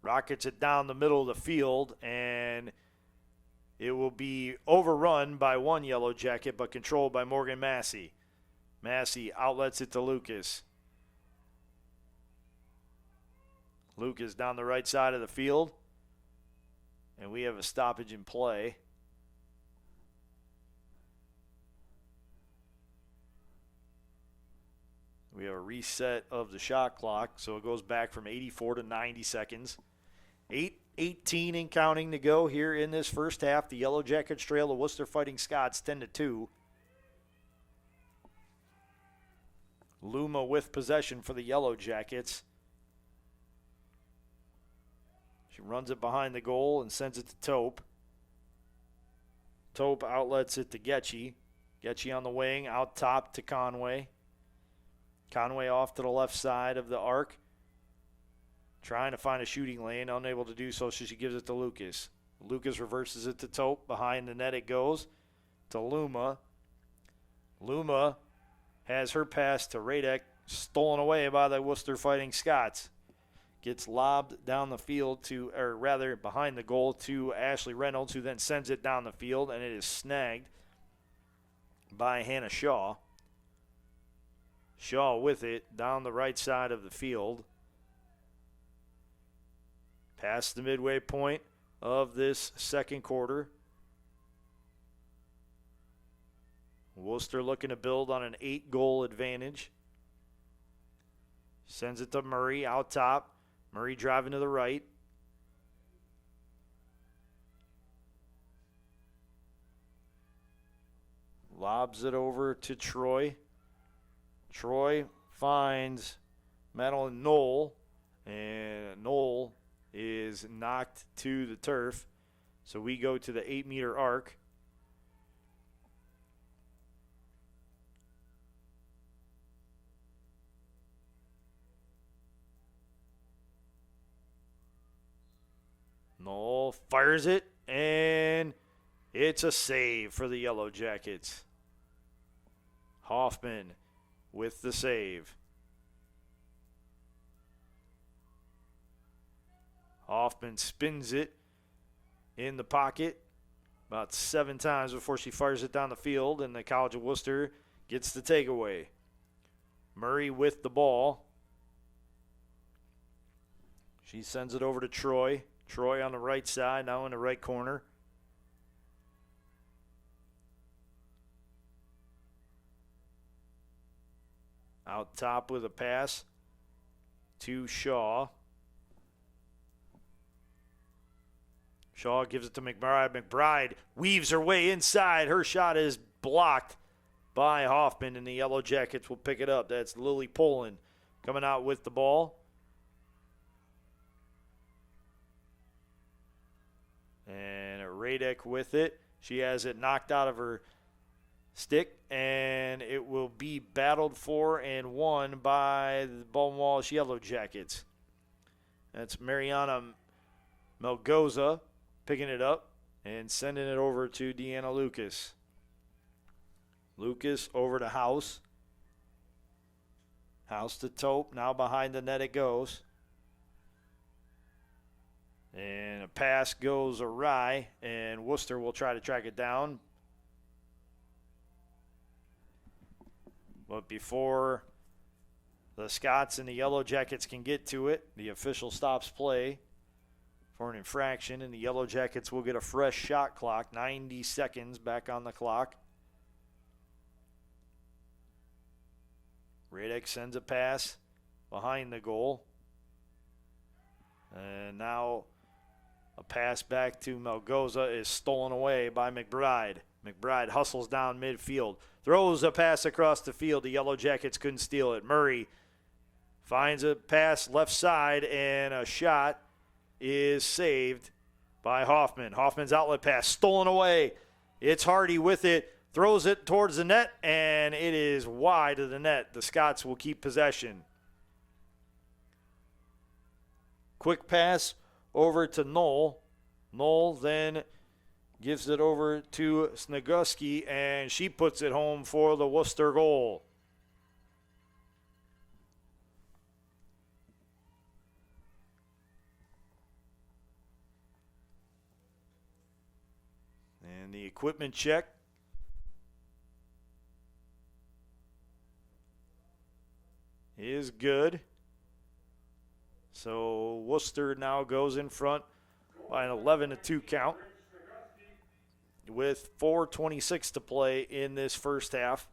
rockets it down the middle of the field, and it will be overrun by one Yellow Jacket, but controlled by Morgan Massey. Massey outlets it to Lucas. Lucas down the right side of the field. And we have a stoppage in play. We have a reset of the shot clock, so it goes back from 84 to 90 seconds. 8:18 and counting to go here in this first half. The Yellow Jackets trail the Wooster Fighting Scots 10-2. Luma with possession for the Yellow Jackets. She runs it behind the goal and sends it to Tope. Tope outlets it to Getchy. Getchy on the wing, out top to Conway. Conway off to the left side of the arc. Trying to find a shooting lane, unable to do so, so she gives it to Lucas. Lucas reverses it to Tope. Behind the net it goes to Luma. Luma has her pass to Radek, stolen away by the Wooster Fighting Scots. Gets lobbed down the field to, or rather behind the goal to Ashley Reynolds, who then sends it down the field, and it is snagged by Hannah Shaw. Shaw with it down the right side of the field. Past the midway point of this second quarter. Wooster looking to build on an 8-goal advantage. Sends it to Murray out top. Murray driving to the right. Lobs it over to Troy. Troy finds Madeline Knoll, and Knoll is knocked to the turf. So we go to the 8-meter arc. Knoll fires it, and it's a save for the Yellow Jackets. Hoffman with the save. Hoffman spins it in the pocket about 7 times before she fires it down the field, and the College of Wooster gets the takeaway. Murray with the ball. She sends it over to Troy. Troy on the right side, now in the right corner. Out top with a pass to Shaw. Shaw gives it to McBride. McBride weaves her way inside. Her shot is blocked by Hoffman, and the Yellow Jackets will pick it up. That's Lily Poland coming out with the ball. And Radek with it. She has it knocked out of her stick, and it will be battled for and won by the Baldwin Wallace Yellow Jackets. That's Mariana Melgoza picking it up and sending it over to Deanna Lucas. Lucas over to House. House to Tope. Now behind the net it goes. And a pass goes awry, and Wooster will try to track it down. But before the Scots and the Yellow Jackets can get to it, the official stops play for an infraction, and the Yellow Jackets will get a fresh shot clock. 90 seconds back on the clock. Radek sends a pass behind the goal. And now a pass back to Melgoza is stolen away by McBride. McBride hustles down midfield. Throws a pass across the field. The Yellow Jackets couldn't steal it. Murray finds a pass left side, and a shot is saved by Hoffman. Hoffman's outlet pass stolen away. It's Hardy with it. Throws it towards the net, and it is wide of the net. The Scots will keep possession. Quick pass over to Knoll. Knoll then gives it over to Sneguski, and she puts it home for the Wooster goal. And the equipment check. Is good. So Wooster now goes in front by an 11-2 count with 4:26 to play in this first half.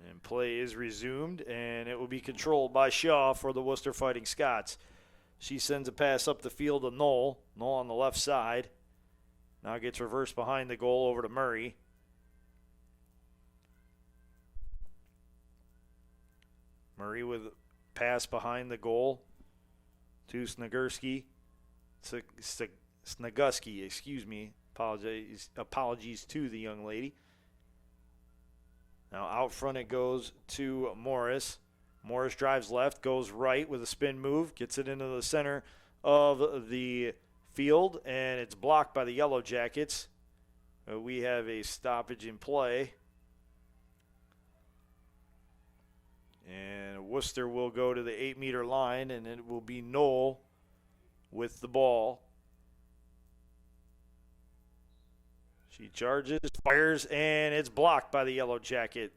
And play is resumed, and it will be controlled by Shaw for the Wooster Fighting Scots. She sends a pass up the field to Knoll. Knoll on the left side. Now gets reversed behind the goal over to Murray. Murray with a pass behind the goal to Sneguski. Sneguski, excuse me. Apologies to the young lady. Now out front it goes to Morris. Morris drives left, goes right with a spin move, gets it into the center of the field, and it's blocked by the Yellow Jackets. We have a stoppage in play. And Wooster will go to the 8-meter line, and it will be Knoll with the ball. She charges, fires, and it's blocked by the Yellow Jacket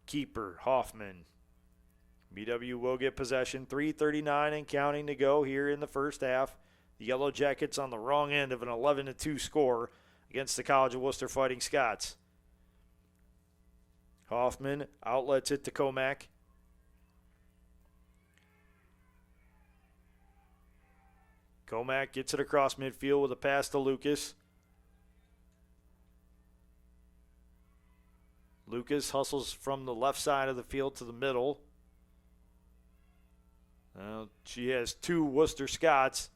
keeper, Hoffman. BW will get possession. 3:39 and counting to go here in the first half. The Yellow Jackets on the wrong end of an 11-2 score against the College of Wooster Fighting Scots. Hoffman outlets it to Comack. Comack gets it across midfield with a pass to Lucas. Lucas hustles from the left side of the field to the middle. She has two Wooster Scots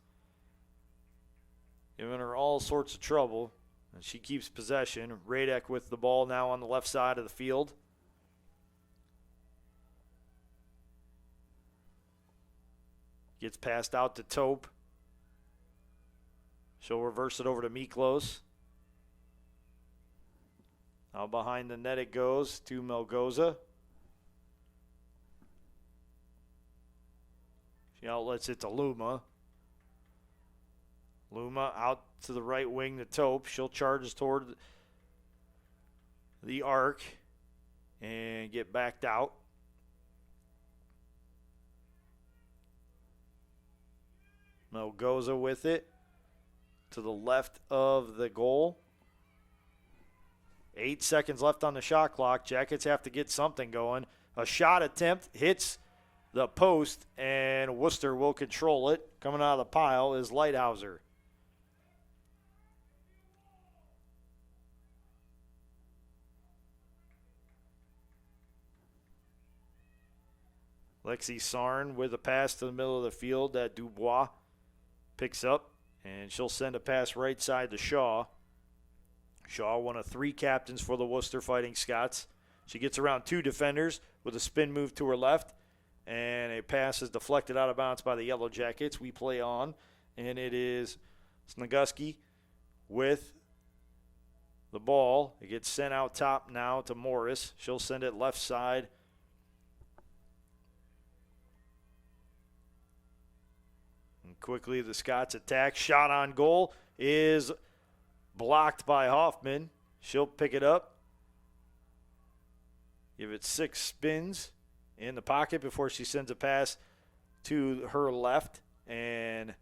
giving her all sorts of trouble, and she keeps possession. Radek with the ball now on the left side of the field. Gets passed out to Tope. She'll reverse it over to Miklos. Now behind the net it goes to Melgoza. She outlets it to Luma. Luma out to the right wing to Tope. She'll charge toward the arc and get backed out. Melgoza with it to the left of the goal. 8 seconds left on the shot clock. Jackets have to get something going. A shot attempt hits the post, and Wooster will control it. Coming out of the pile is Lighthouser. Lexi Sarn with a pass to the middle of the field that Dubois picks up, and she'll send a pass right side to Shaw. Shaw, one of three captains for the Wooster Fighting Scots. She gets around two defenders with a spin move to her left, and a pass is deflected out of bounds by the Yellow Jackets. We play on, and it is Snoguski with the ball. It gets sent out top now to Morris. She'll send it left side. And quickly the Scots attack. Shot on goal is blocked by Hoffman. She'll pick it up. Give it 6 spins in the pocket before she sends a pass to her left. And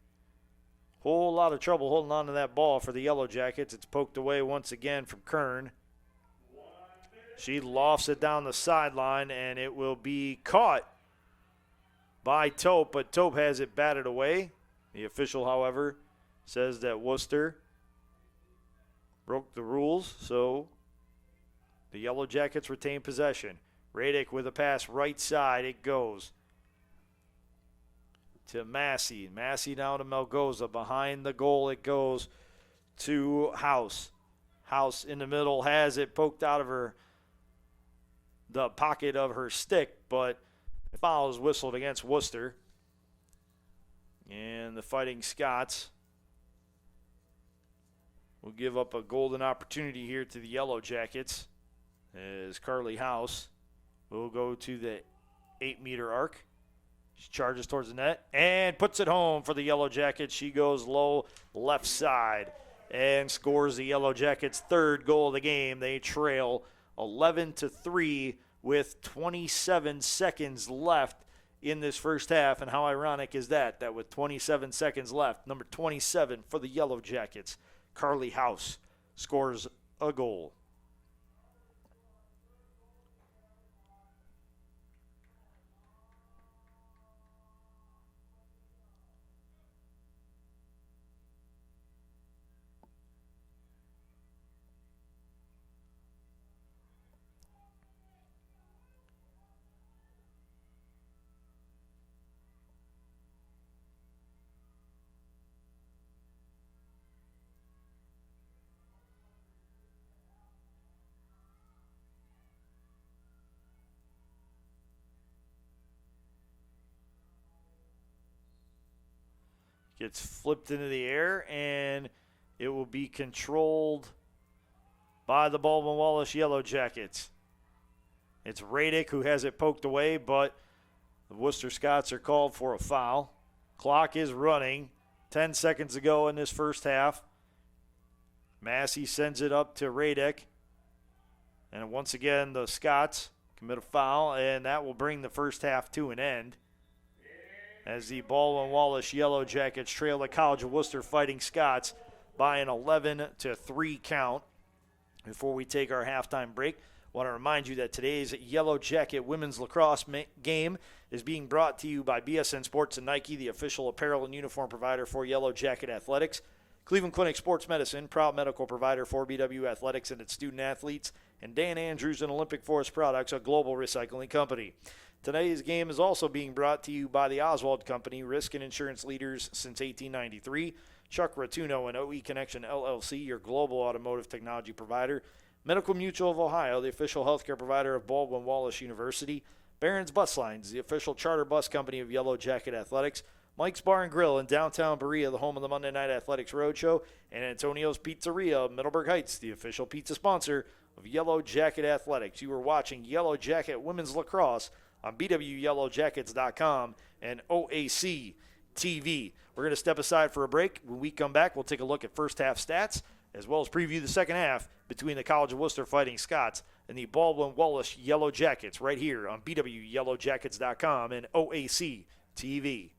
whole lot of trouble holding on to that ball for the Yellow Jackets. It's poked away once again from Kern. She lofts it down the sideline, and it will be caught by Tope, but Tope has it batted away. The official, however, says that Wooster broke the rules, so the Yellow Jackets retain possession. Radek with a pass right side. It goes to Massey. Massey down to Melgoza. Behind the goal it goes to House. House in the middle has it poked out of the pocket of her stick, but foul is whistled against Wooster. And the Fighting Scots will give up a golden opportunity here to the Yellow Jackets as Carly House will go to the 8-meter arc. She charges towards the net and puts it home for the Yellow Jackets. She goes low left side and scores the Yellow Jackets' third goal of the game. They trail 11-3 with 27 seconds left in this first half. And how ironic is that with 27 seconds left, number 27 for the Yellow Jackets, Carly House, scores a goal. Gets flipped into the air, and it will be controlled by the Baldwin Wallace Yellow Jackets. It's Radek who has it poked away, but the Worcester Scots are called for a foul. Clock is running. 10 seconds to go in this first half. Massey sends it up to Radek. And once again, the Scots commit a foul, and that will bring the first half to an end as the Baldwin Wallace Yellow Jackets trail the College of Wooster Fighting Scots by an 11-3 count. Before we take our halftime break, I want to remind you that today's Yellow Jacket women's lacrosse game is being brought to you by BSN Sports and Nike, the official apparel and uniform provider for Yellow Jacket Athletics. Cleveland Clinic Sports Medicine, proud medical provider for BW Athletics and its student athletes. And Dan Andrews and Olympic Forest Products, a global recycling company. Today's game is also being brought to you by the Oswald Company, risk and insurance leaders since 1893. Chuck Rotuno and OE Connection LLC, your global automotive technology provider. Medical Mutual of Ohio, the official healthcare provider of Baldwin Wallace University. Barron's Bus Lines, the official charter bus company of Yellow Jacket Athletics. Mike's Bar and Grill in downtown Berea, the home of the Monday Night Athletics Roadshow. And Antonio's Pizzeria of Middleburg Heights, the official pizza sponsor of Yellow Jacket Athletics. You are watching Yellow Jacket Women's Lacrosse on BWYellowJackets.com and OAC TV. We're going to step aside for a break. When we come back, we'll take a look at first half stats as well as preview the second half between the College of Wooster Fighting Scots and the Baldwin Wallace Yellow Jackets right here on BWYellowJackets.com and OAC TV.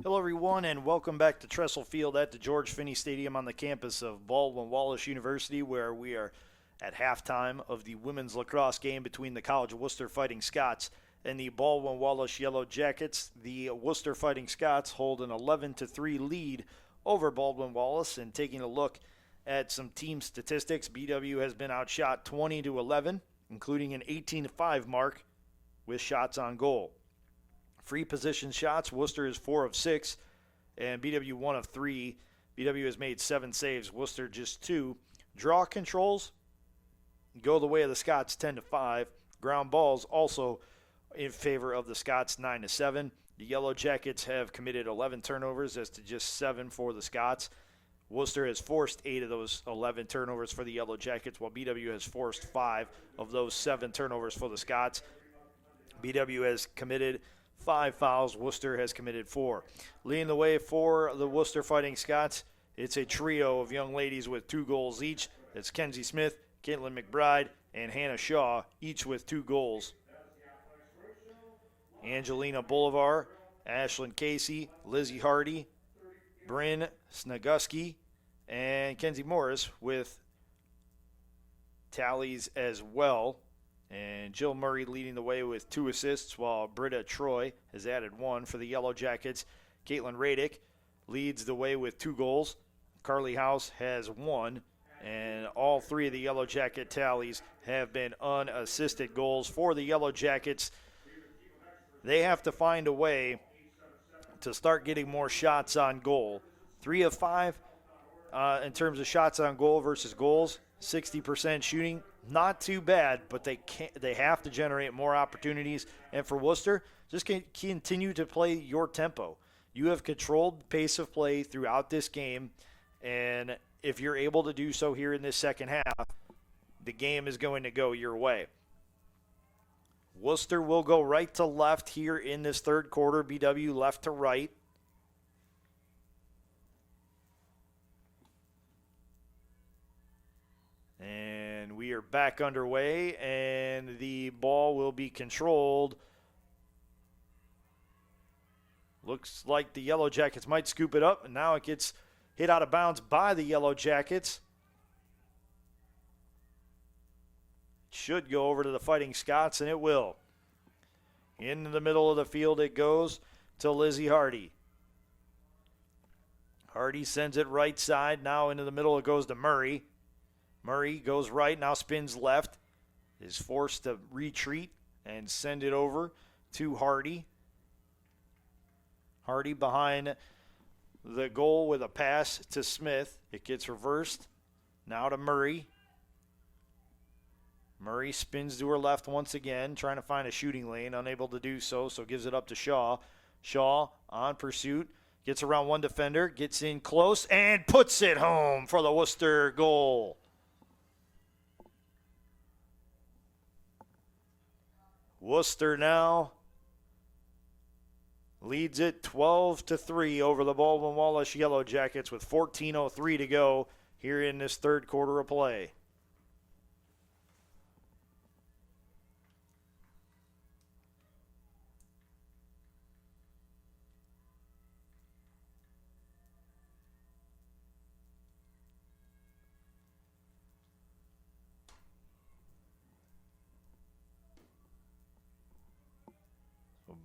Hello, everyone, and welcome back to Tressel Field at the George Finnie Stadium on the campus of Baldwin Wallace University, where we are at halftime of the women's lacrosse game between the College of Wooster Fighting Scots and the Baldwin Wallace Yellow Jackets. The Wooster Fighting Scots hold an 11-3 lead over Baldwin Wallace. And taking a look at some team statistics, BW has been outshot 20-11, including an 18-5 mark with shots on goal. Free position shots, Wooster is 4 of 6, and BW 1 of 3. BW has made 7 saves, Wooster just 2. Draw controls go the way of the Scots 10-5. Ground balls also in favor of the Scots 9-7. The Yellow Jackets have committed 11 turnovers as to just 7 for the Scots. Wooster has forced 8 of those 11 turnovers for the Yellow Jackets, while BW has forced 5 of those 7 turnovers for the Scots. BW has committed 5 fouls. Wooster has committed 4. Leading the way for the Wooster Fighting Scots, it's a trio of young ladies with 2 goals each. It's Kenzie Smith, Caitlin McBride, and Hannah Shaw, each with 2 goals. Angelina Bolivar, Ashlyn Casey, Lizzie Hardy, Bryn Snaguski, and Kenzie Morris with tallies as well. And Jill Murray leading the way with 2 assists, while Britta Troy has added 1 for the Yellow Jackets. Caitlin Radick leads the way with 2 goals. Carly House has 1. And all 3 of the Yellow Jacket tallies have been unassisted goals for the Yellow Jackets. They have to find a way to start getting more shots on goal. 3 of 5 in terms of shots on goal versus goals. 60% shooting. Not too bad, but they have to generate more opportunities. And for Wooster, just continue to play your tempo. You have controlled the pace of play throughout this game, and if you're able to do so here in this second half, the game is going to go your way. Wooster will go right to left here in this third quarter. BW left to right. And we are back underway, and the ball will be controlled. Looks like the Yellow Jackets might scoop it up, and now it gets hit out of bounds by the Yellow Jackets. Should go over to the Fighting Scots, and it will. Into the middle of the field it goes to Lizzie Hardy. Hardy sends it right side. Now into the middle it goes to Murray. Murray goes right, now spins left, is forced to retreat and send it over to Hardy. Hardy behind the goal with a pass to Smith. It gets reversed. Now to Murray. Murray spins to her left once again, trying to find a shooting lane, unable to do so, so gives it up to Shaw. Shaw on pursuit, gets around one defender, gets in close, and puts it home for the Wooster goal. Wooster now leads it 12-3 over the Baldwin Wallace Yellow Jackets with 14:03 to go here in this third quarter of play.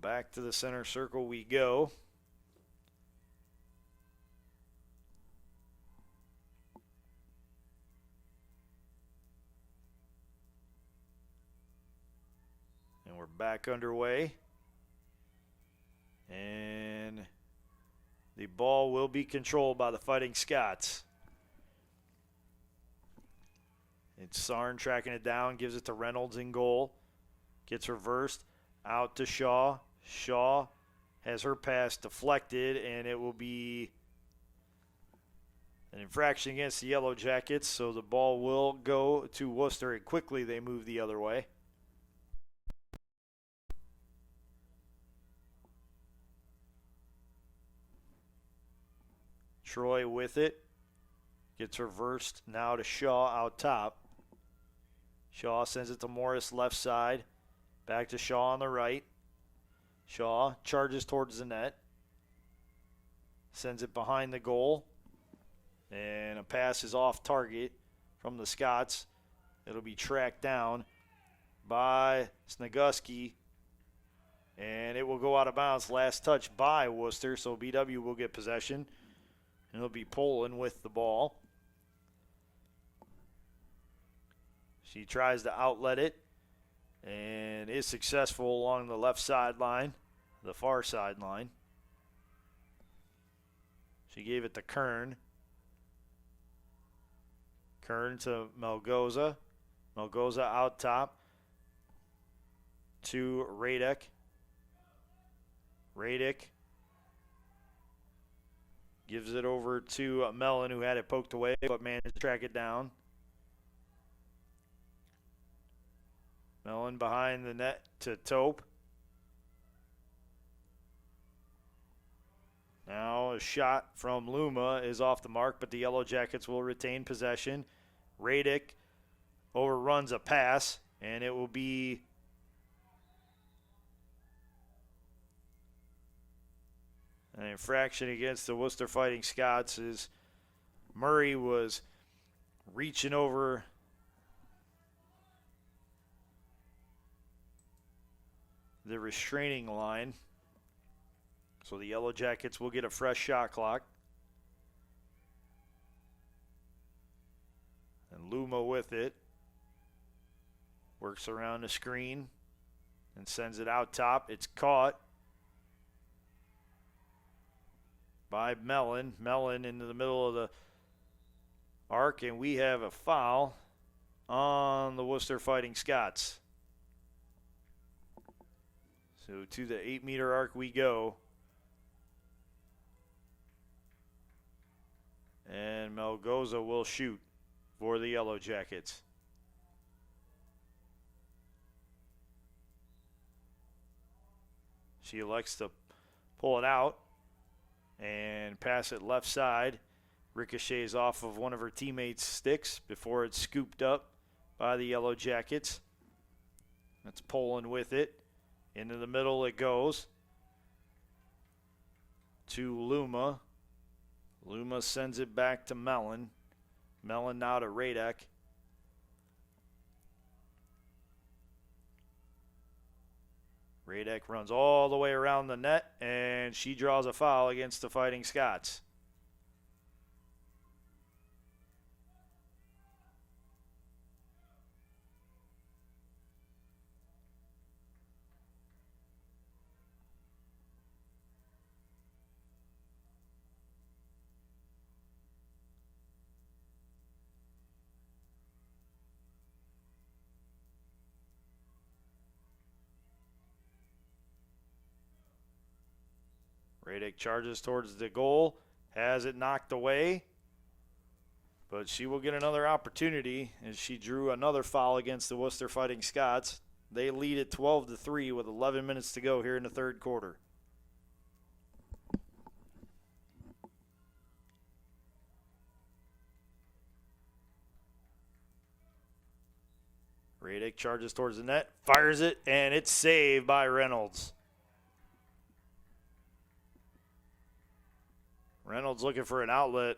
Back to the center circle we go. And we're back underway. And the ball will be controlled by the Fighting Scots. It's Sarn tracking it down, gives it to Reynolds in goal. Gets reversed. Out to Shaw. Shaw has her pass deflected, and it will be an infraction against the Yellow Jackets, so the ball will go to Wooster, and quickly they move the other way. Troy with it. Gets reversed now to Shaw out top. Shaw sends it to Morris left side. Back to Shaw on the right. Shaw charges towards the net. Sends it behind the goal. And a pass is off target from the Scots. It'll be tracked down by Sneguski. And it will go out of bounds. Last touch by Wooster. So BW will get possession. And it'll be Poland with the ball. She tries to outlet it. And is successful along the left sideline. The far sideline. She gave it to Kern. Kern to Melgoza. Melgoza out top to Radek. Radek gives it over to Mellon, who had it poked away, but managed to track it down. Mellon behind the net to Tope. Now a shot from Luma is off the mark, but the Yellow Jackets will retain possession. Radek overruns a pass, and it will be an infraction against the Worcester Fighting Scots as Murray was reaching over the restraining line. So the Yellow Jackets will get a fresh shot clock. And Luma with it. Works around the screen and sends it out top. It's caught by Mellon. Mellon into the middle of the arc, and we have a foul on the Worcester Fighting Scots. So to the 8-meter arc we go. And Melgoza will shoot for the Yellow Jackets. She elects to pull it out and pass it left side. Ricochets off of one of her teammates' sticks before it's scooped up by the Yellow Jackets. That's Poland with it. Into the middle it goes to Luma. Luma sends it back to Mellon. Mellon now to Radek. Radek runs all the way around the net, and she draws a foul against the Fighting Scots. Radek charges towards the goal, has it knocked away, but she will get another opportunity as she drew another foul against the Worcester Fighting Scots. They lead at 12-3 with 11 minutes to go here in the third quarter. Radek charges towards the net, fires it, and it's saved by Reynolds. Reynolds looking for an outlet.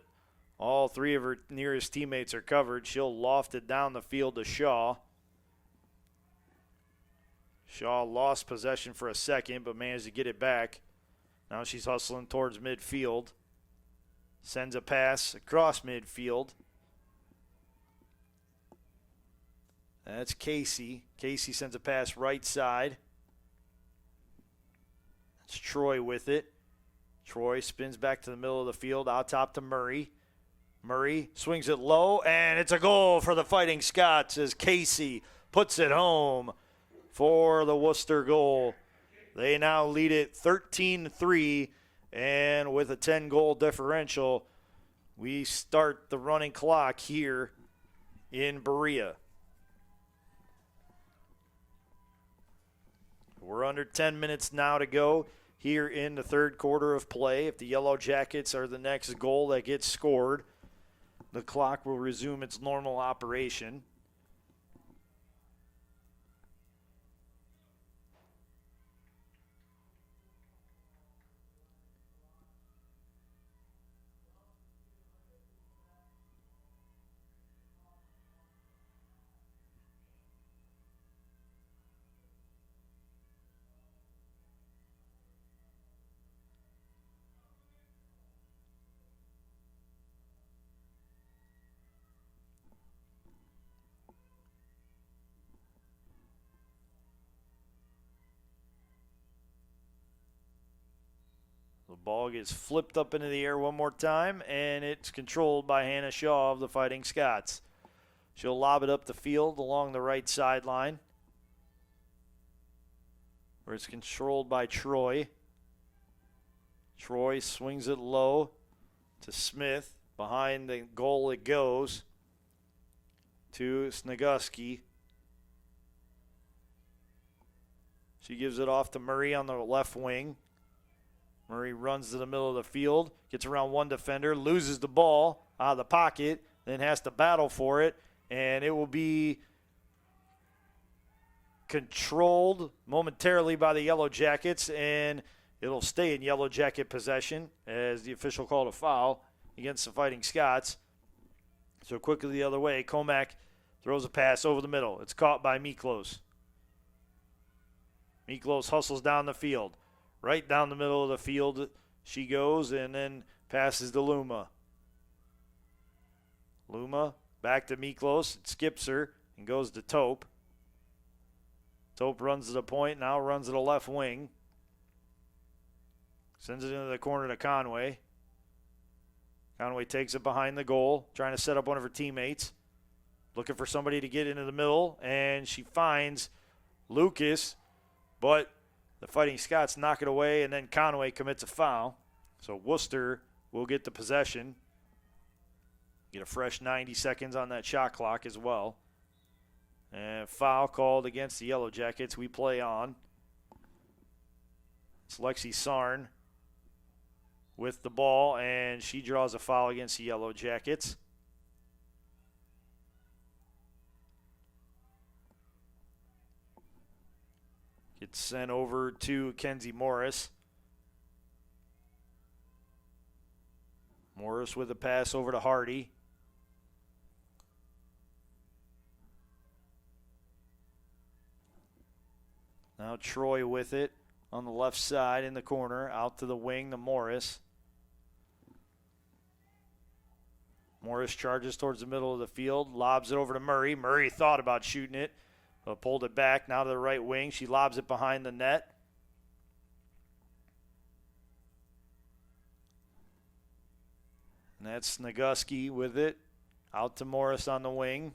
All three of her nearest teammates are covered. She'll loft it down the field to Shaw. Shaw lost possession for a second, but managed to get it back. Now she's hustling towards midfield. Sends a pass across midfield. That's Casey. Casey sends a pass right side. That's Troy with it. Troy spins back to the middle of the field, out top to Murray. Murray swings it low, and it's a goal for the Fighting Scots as Casey puts it home for the Worcester goal. They now lead it 13-3, and with a 10-goal differential, we start the running clock here in Berea. We're under 10 minutes now to go here in the third quarter of play. If the Yellow Jackets are the next goal that gets scored, the clock will resume its normal operation. ball gets flipped up into the air one more time, and it's controlled by Hannah Shaw of the Fighting Scots. She'll lob it up the field along the right sideline, where it's controlled by Troy. Troy swings it low to Smith. Behind the goal it goes to Sneguski. She gives it off to Murray on the left wing. Murray runs to the middle of the field, gets around one defender, loses the ball out of the pocket, then has to battle for it, and it will be controlled momentarily by the Yellow Jackets, and it'll stay in Yellow Jacket possession as the official called a foul against the Fighting Scots. So quickly the other way, Comac throws a pass over the middle. It's caught by Miklos. Miklos hustles down the field. Right down the middle of the field she goes and then passes to Luma. Luma back to Miklos. It skips her and goes to Tope. Tope runs to the point, now runs to the left wing. Sends it into the corner to Conway. Conway takes it behind the goal, trying to set up one of her teammates. Looking for somebody to get into the middle, and she finds Lucas, but the Fighting Scots knock it away, and then Conway commits a foul. So Wooster will get the possession. Get a fresh 90 seconds on that shot clock as well. And foul called against the Yellow Jackets. We play on. It's Lexi Sarn with the ball, and she draws a foul against the Yellow Jackets. Gets sent over to Kenzie Morris. Morris with a pass over to Hardy. Now Troy with it on the left side in the corner, out to the wing to Morris. Morris charges towards the middle of the field, lobs it over to Murray. Murray thought about shooting it, but pulled it back now to the right wing. She lobs it behind the net. And that's Sneguski with it, out to Morris on the wing.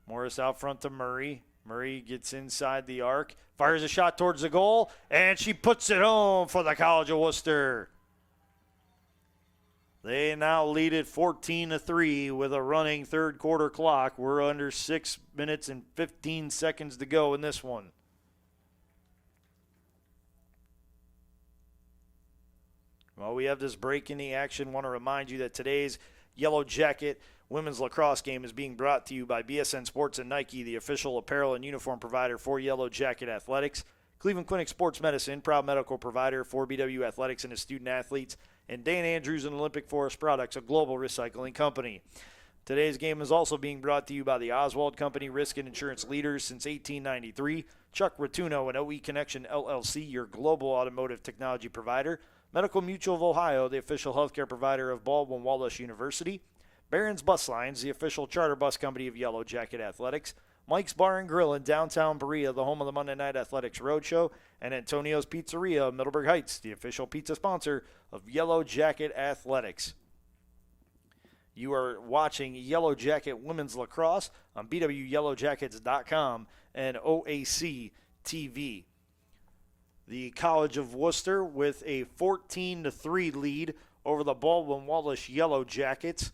Morris out front to Murray. Murray gets inside the arc, fires a shot towards the goal, and she puts it home for the College of Wooster. They now lead it 14-3 with a running third quarter clock. We're under 6 minutes and 15 seconds to go in this one. While we have this break in the action, I want to remind you that today's Yellow Jacket women's lacrosse game is being brought to you by BSN Sports and Nike, the official apparel and uniform provider for Yellow Jacket Athletics. Cleveland Clinic Sports Medicine, proud medical provider for BW Athletics and its student athletes. And Dan Andrews and Olympic Forest Products, a global recycling company. Today's game is also being brought to you by the Oswald Company, risk and insurance leaders since 1893. Chuck Rotuno and OE Connection LLC, your global automotive technology provider. Medical Mutual of Ohio, the official healthcare provider of Baldwin Wallace University. Barron's Bus Lines, the official charter bus company of Yellow Jacket Athletics. Mike's Bar and Grill in downtown Berea, the home of the Monday Night Athletics Roadshow. And Antonio's Pizzeria of Middleburg Heights, the official pizza sponsor of Yellow Jacket Athletics. You are watching Yellow Jacket Women's Lacrosse on BWYellowJackets.com and OAC TV. The College of Wooster with a 14-3 lead over the Baldwin Wallace Yellow Jackets.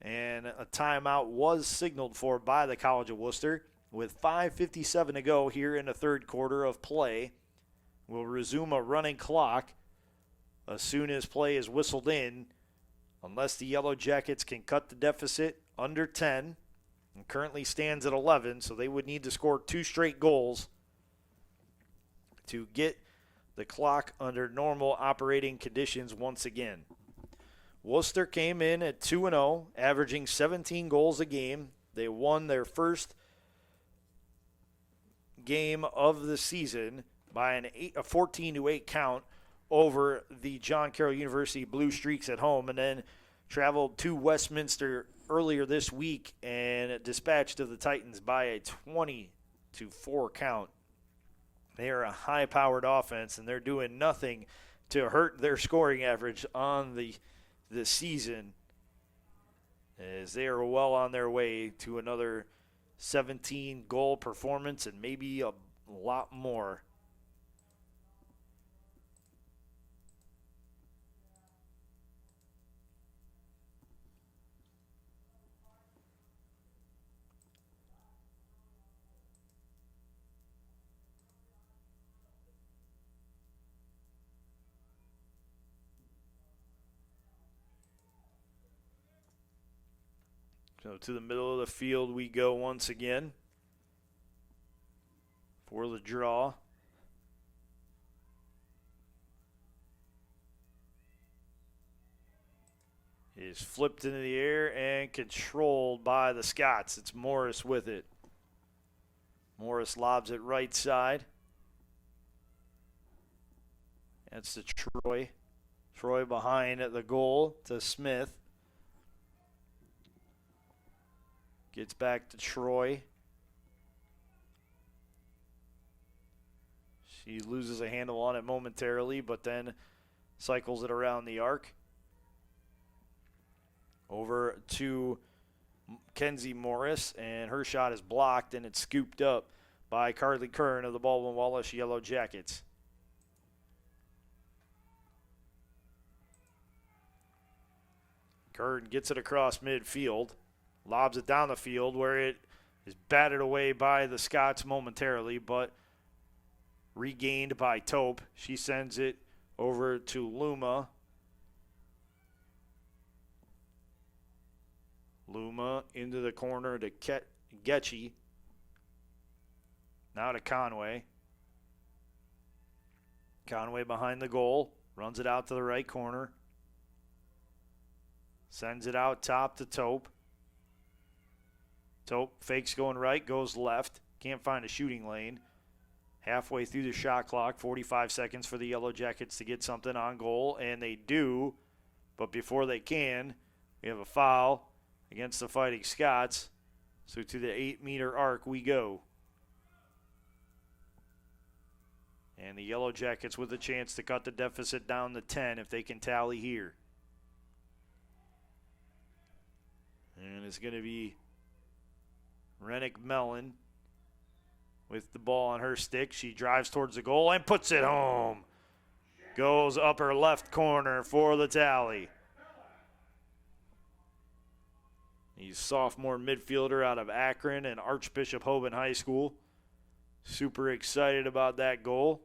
And a timeout was signaled for by the College of Wooster with 5:57 to go here in the third quarter of play. We'll resume a running clock as soon as play is whistled in, unless the Yellow Jackets can cut the deficit under 10. And currently stands at 11, so they would need to score 2 straight goals to get the clock under normal operating conditions once again. Worcester came in at 2-0, averaging 17 goals a game. They won their first game of the season by a 14-8 count over the John Carroll University Blue Streaks at home, and then traveled to Westminster earlier this week and dispatched of the Titans by a 20-4 count. They are a high-powered offense, and they're doing nothing to hurt their scoring average on the season, as they are well on their way to another 17-goal performance and maybe a lot more. So to the middle of the field we go once again for the draw. It is flipped into the air and controlled by the Scots. It's Morris with it. Morris lobs it right side. That's to Troy. Troy behind at the goal to Smith. Gets back to Troy. She loses a handle on it momentarily, but then cycles it around the arc. Over to Kenzie Morris, and her shot is blocked, and it's scooped up by Carly Kern of the Baldwin Wallace Yellow Jackets. Kern gets it across midfield, lobs it down the field where it is batted away by the Scots momentarily, but regained by Taupe. She sends it over to Luma. Luma into the corner to Getchy. Now to Conway. Conway behind the goal. Runs it out to the right corner. Sends it out top to Taupe. Taupe fakes going right, goes left. Can't find a shooting lane. Halfway through the shot clock, 45 seconds for the Yellow Jackets to get something on goal, and they do. But before they can, we have a foul against the Fighting Scots. So to the 8-meter arc we go. And the Yellow Jackets with a chance to cut the deficit down to 10 if they can tally here. And it's going to be Rennick Mellon with the ball on her stick. She drives towards the goal and puts it home. Goes upper left corner for the tally. He's sophomore midfielder out of Akron and Archbishop Hoban High School. Super excited about that goal.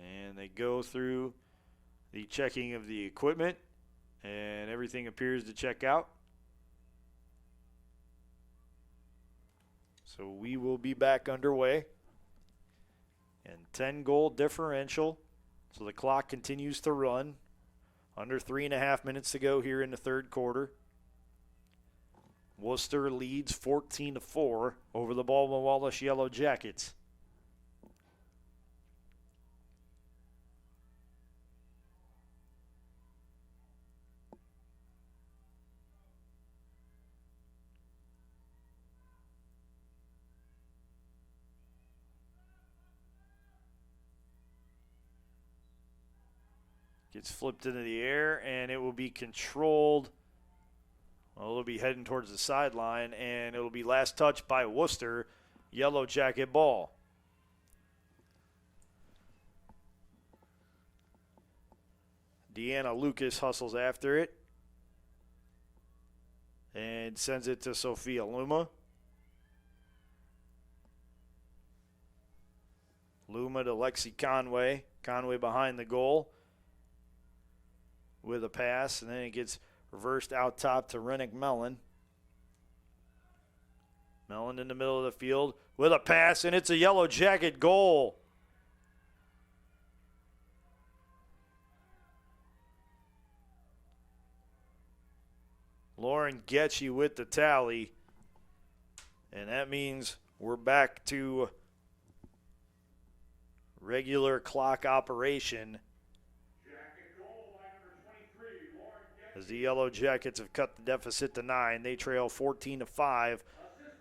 And they go through the checking of the equipment, and everything appears to check out. So we will be back underway. And 10-goal differential. So the clock continues to run. Under 3.5 minutes to go here in the third quarter. Wooster leads 14-4 over the Baldwin Wallace Yellow Jackets. Gets flipped into the air, and it will be controlled. Well, it'll be heading towards the sideline, and it'll be last touched by Wooster. Yellow Jacket ball. Deanna Lucas hustles after it and sends it to Sophia Luma. Luma to Lexi Conway. Conway behind the goal with a pass, and then it gets reversed out top to Rennick Mellon. Mellon in the middle of the field with a pass, and it's a Yellow Jacket goal. Lauren Getchy with the tally, and that means we're back to regular clock operation as the Yellow Jackets have cut the deficit to 9. They trail 14-5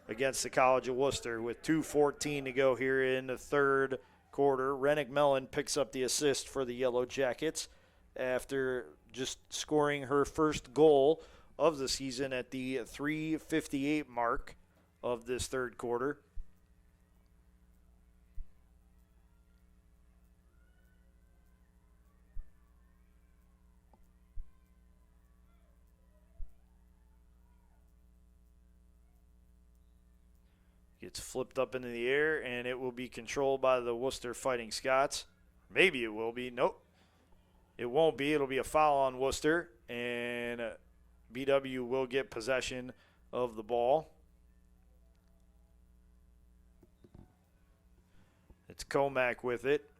against the College of Wooster with 2:14 to go here in the third quarter. Rennick Mellon picks up the assist for the Yellow Jackets after just scoring her first goal of the season at the 3:58 mark of this third quarter. Gets flipped up into the air, and it will be controlled by the Wooster Fighting Scots. Maybe it will be. Nope. It won't be. It'll be a foul on Wooster, and BW will get possession of the ball. It's Comack with it.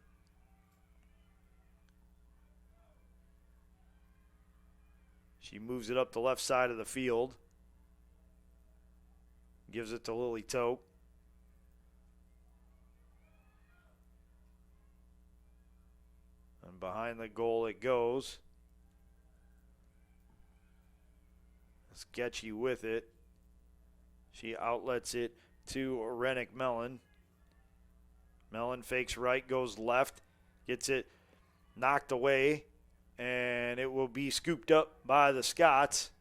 She moves it up the left side of the field. Gives it to Lily Tope. And behind the goal it goes. Sketchy with it. She outlets it to Rennick Mellon. Mellon fakes right, goes left, gets it knocked away, and it will be scooped up by the Scots.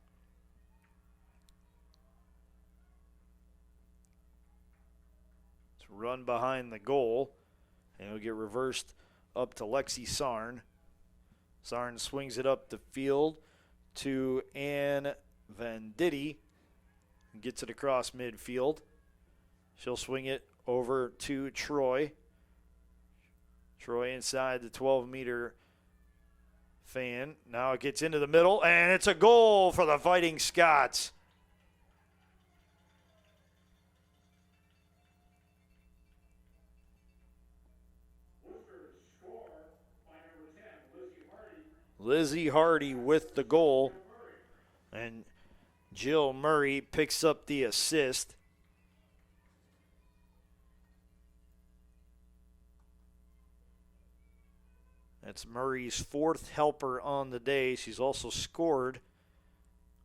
It's run behind the goal, and it'll get reversed up to Lexi Sarn. Sarn swings it up the field to Ann Venditti. Gets it across midfield. She'll swing it over to Troy. Troy inside the 12-meter fan. Now it gets into the middle, and it's a goal for the Fighting Scots. Lizzie Hardy with the goal, and Jill Murray picks up the assist. That's Murray's fourth helper on the day. She's also scored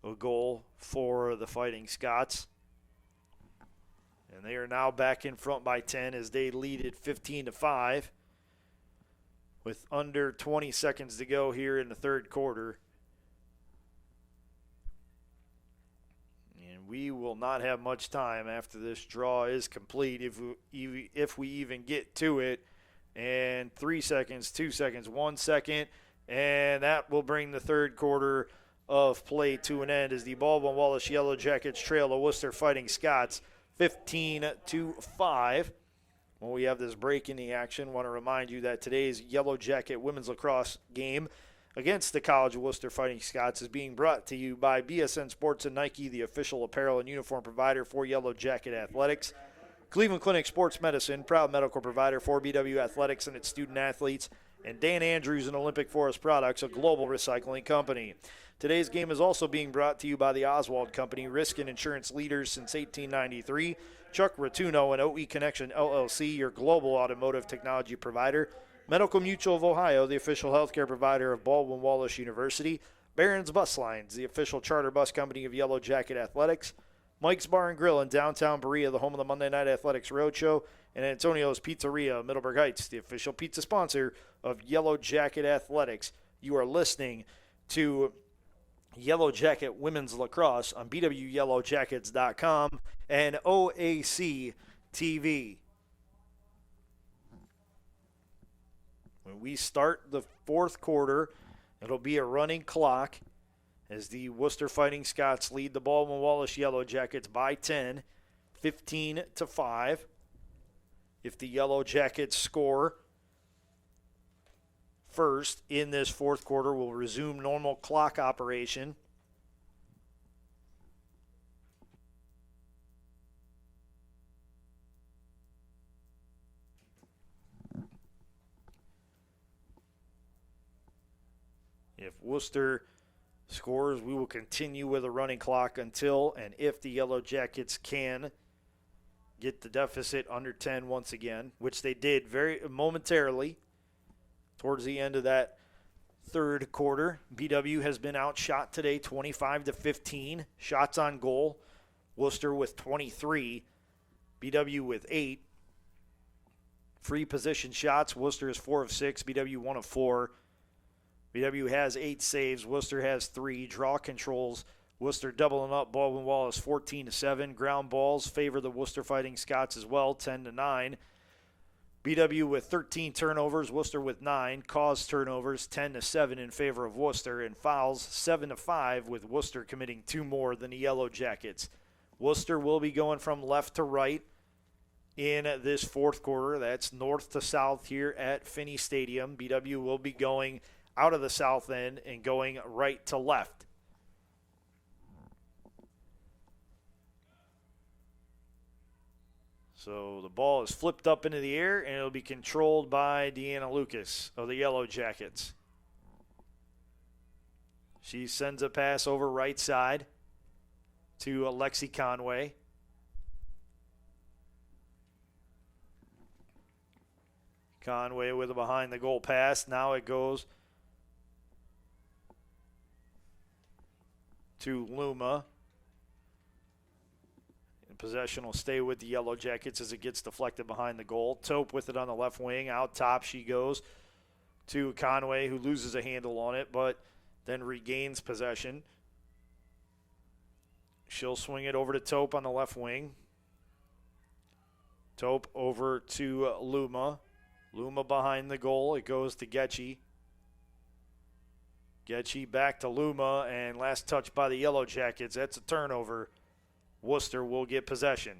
a goal for the Fighting Scots. And they are now back in front by 10 as they lead it 15-5 with under 20 seconds to go here in the third quarter. And we will not have much time after this draw is complete if we even get to it. And 3 seconds, 2 seconds, 1 second, and that will bring the third quarter of play to an end as the Baldwin Wallace Yellow Jackets trail the Worcester Fighting Scots 15-5. When we have this break in the action, I want to remind you that today's Yellow Jacket women's lacrosse game against the College of Wooster Fighting Scots is being brought to you by BSN Sports and Nike, the official apparel and uniform provider for Yellow Jacket Athletics. Cleveland Clinic Sports Medicine, proud medical provider for BW Athletics and its student athletes. And Dan Andrews and Olympic Forest Products, a global recycling company. Today's game is also being brought to you by the Oswald Company, risk and insurance leaders since 1893. Chuck Rotuno and OE Connection LLC, your global automotive technology provider. Medical Mutual of Ohio, the official healthcare provider of Baldwin Wallace University. Barron's Bus Lines, the official charter bus company of Yellow Jacket Athletics. Mike's Bar and Grill in downtown Berea, the home of the Monday Night Athletics Roadshow. And Antonio's Pizzeria, Middleburg Heights, the official pizza sponsor of Yellow Jacket Athletics. You are listening to Yellow Jacket Women's Lacrosse on BWYellowJackets.com and OAC TV. When we start the fourth quarter, it'll be a running clock as the Worcester Fighting Scots lead the Baldwin Wallace Yellow Jackets by 10, 15-5. If the Yellow Jackets score first in this fourth quarter, we'll resume normal clock operation. If Worcester scores, we will continue with a running clock until and if the Yellow Jackets can get the deficit under 10 once again, which they did very momentarily towards the end of that third quarter. BW has been outshot today 25-15. Shots on goal Wooster with 23, BW with 8. Free position shots, Wooster is 4 of 6, BW 1 of 4. BW has 8 saves, Wooster has 3. Draw controls, Wooster doubling up. Baldwin Wallace 14-7. Ground balls favor the Wooster Fighting Scots as well, 10-9. BW with 13 turnovers, Wooster with 9. Caused turnovers, 10-7 in favor of Wooster, and fouls 7-5 with Wooster committing 2 more than the Yellow Jackets. Wooster will be going from left to right in this fourth quarter. That's north to south here at Finnie Stadium. BW will be going out of the south end and going right to left. So the ball is flipped up into the air, and it'll be controlled by Deanna Lucas of the Yellow Jackets. She sends a pass over right side to Alexi Conway. Conway with a behind-the-goal pass. Now it goes to Luma. Possession will stay with the Yellow Jackets as it gets deflected behind the goal. Tope with it on the left wing. Out top she goes to Conway, who loses a handle on it, but then regains possession. She'll swing it over to Tope on the left wing. Tope over to Luma. Luma behind the goal. It goes to Getchy. Getchy back to Luma, and last touch by the Yellow Jackets. That's a turnover. Wooster will get possession.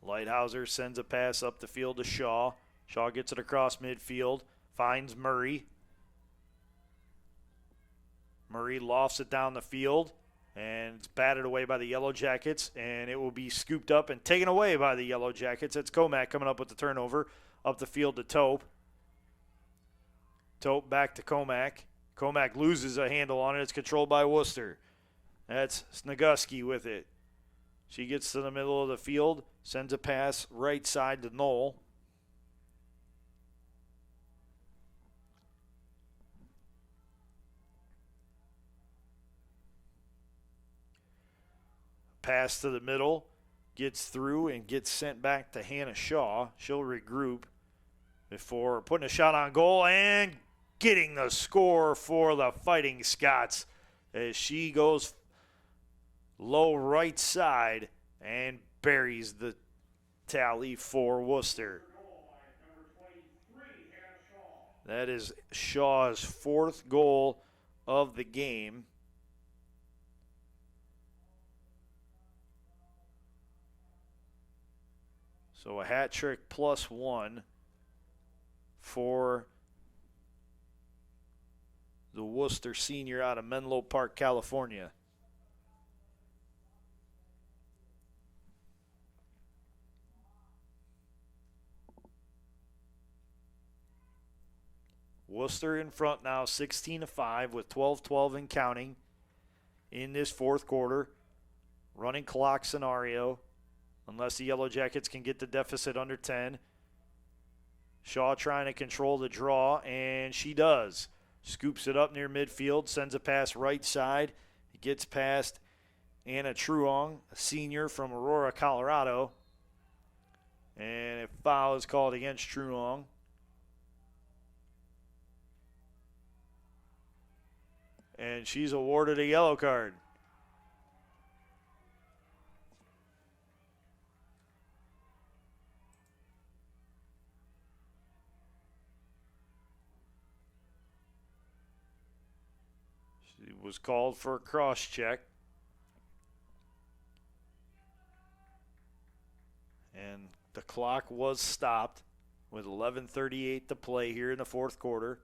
Lighthouser sends a pass up the field to Shaw. Shaw gets it across midfield, finds Murray. Murray lofts it down the field, and it's batted away by the Yellow Jackets, and it will be scooped up and taken away by the Yellow Jackets. It's Comac coming up with the turnover up the field to Tope. Tope back to Comac. Comac loses a handle on it. It's controlled by Wooster. That's Sneguski with it. She gets to the middle of the field, sends a pass right side to Knoll. Pass to the middle, gets through and gets sent back to Hannah Shaw. She'll regroup before putting a shot on goal and getting the score for the Fighting Scots as she goes low right side and buries the tally for Wooster. That is Shaw's 4th goal of the game. So a hat trick plus 1 for the Wooster senior out of Menlo Park, California. Wooster in front now, 16-5 with 12-12 and counting in this fourth quarter. Running clock scenario. Unless the Yellow Jackets can get the deficit under 10. Shaw trying to control the draw, and she does. Scoops it up near midfield, sends a pass right side. It gets past Anna Truong, a senior from Aurora, Colorado. And a foul is called against Truong. And she's awarded a yellow card. Was called for a cross check. And the clock was stopped with 11:38 to play here in the fourth quarter.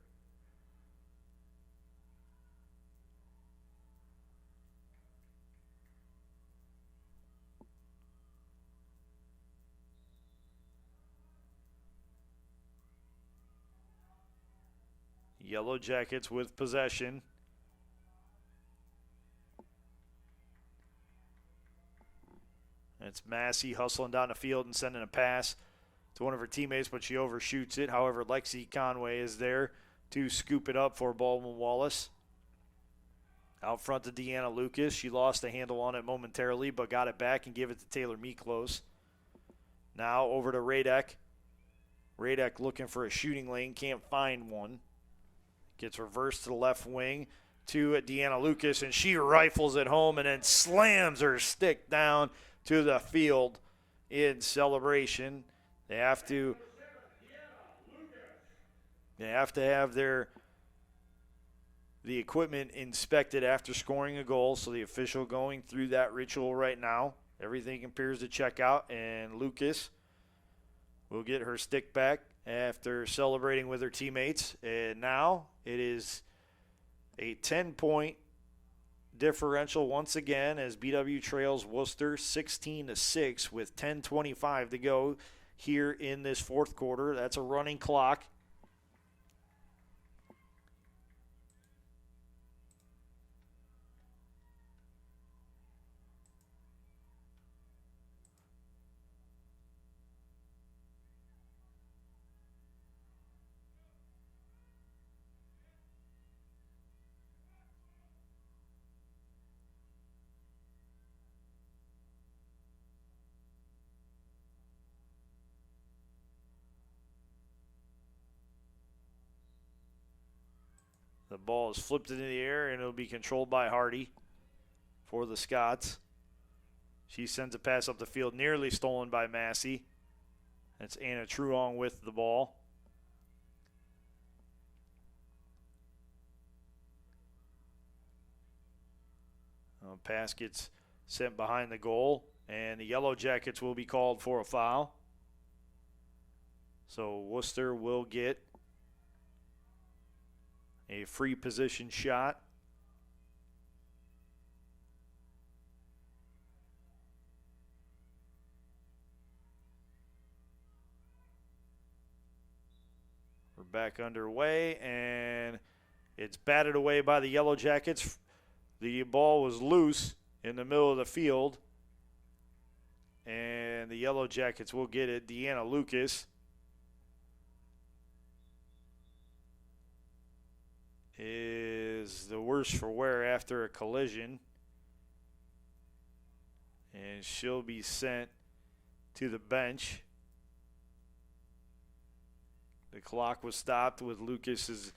Yellow Jackets with possession. It's Massey hustling down the field and sending a pass to one of her teammates, but she overshoots it. However, Lexi Conway is there to scoop it up for Baldwin Wallace. Out front to Deanna Lucas. She lost a handle on it momentarily, but got it back and gave it to Taylor Miklos. Now over to Radek. Radek looking for a shooting lane, can't find one. Gets reversed to the left wing to Deanna Lucas, and she rifles it home and then slams her stick down to the field in celebration. They have to have the equipment inspected after scoring a goal, so the official going through that ritual right now. Everything appears to check out, and Lucas will get her stick back after celebrating with her teammates. And now it is a 10-point differential once again as BW trails Wooster 16-6 with 10:25 to go here in this fourth quarter. That's a running clock. The ball is flipped into the air, and it'll be controlled by Hardy for the Scots. She sends a pass up the field, nearly stolen by Massey. That's Anna Truong with the ball. Pass gets sent behind the goal, and the Yellow Jackets will be called for a foul. So Wooster will get a free position shot. We're back underway, and it's batted away by the Yellow Jackets. The ball was loose in the middle of the field, and the Yellow Jackets will get it. Deanna Lucas is the worse for wear after a collision, and she'll be sent to the bench. The clock was stopped with Lucas's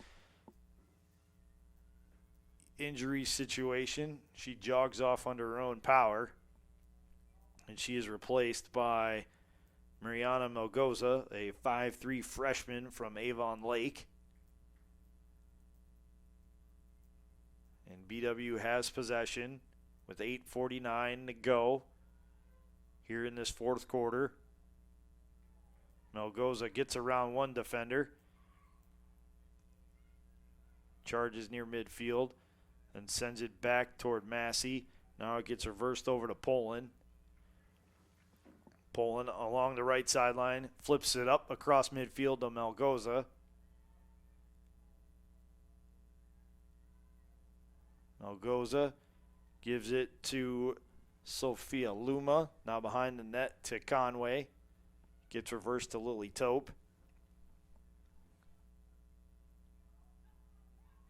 injury situation. She jogs off under her own power, and she is replaced by Mariana Melgoza, a 5'3" freshman from Avon Lake. And BW has possession with 8:49 to go here in this fourth quarter. Melgoza gets around one defender, charges near midfield, and sends it back toward Massey. Now it gets reversed over to Poland. Poland along the right sideline, flips it up across midfield to Melgoza. Melgoza gives it to Sophia Luma, now behind the net to Conway. Gets reversed to Lily Tope.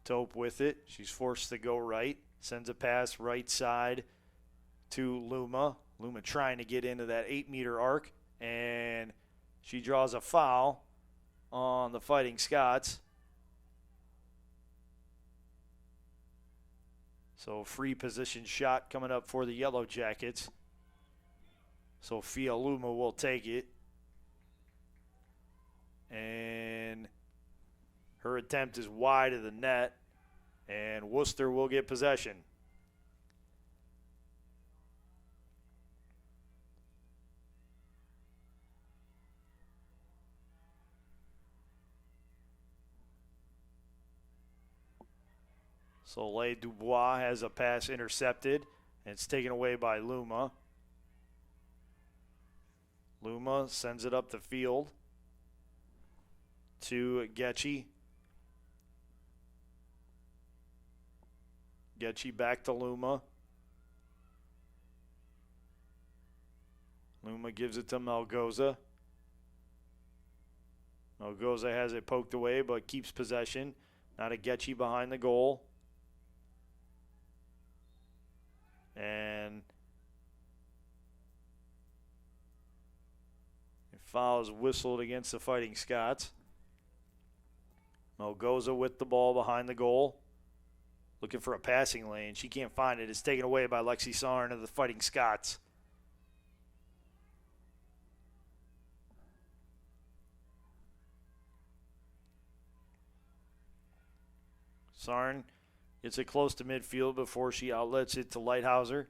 Tope with it. She's forced to go right. Sends a pass right side to Luma. Luma trying to get into that 8-meter arc, and she draws a foul on the Fighting Scots. So free position shot coming up for the Yellow Jackets. Sophia Luma will take it. And her attempt is wide of the net, and Wooster will get possession. Soleil Dubois has a pass intercepted, and it's taken away by Luma. Luma sends it up the field to Getchy. Getchy back to Luma. Luma gives it to Melgoza. Ogoza has it poked away but keeps possession. Now to Getchy behind the goal. And foul is whistled against the Fighting Scots. Ogoza with the ball behind the goal. Looking for a passing lane. She can't find it. It's taken away by Lexi Sarn of the Fighting Scots. Sarn gets it close to midfield before she outlets it to Lighthouser.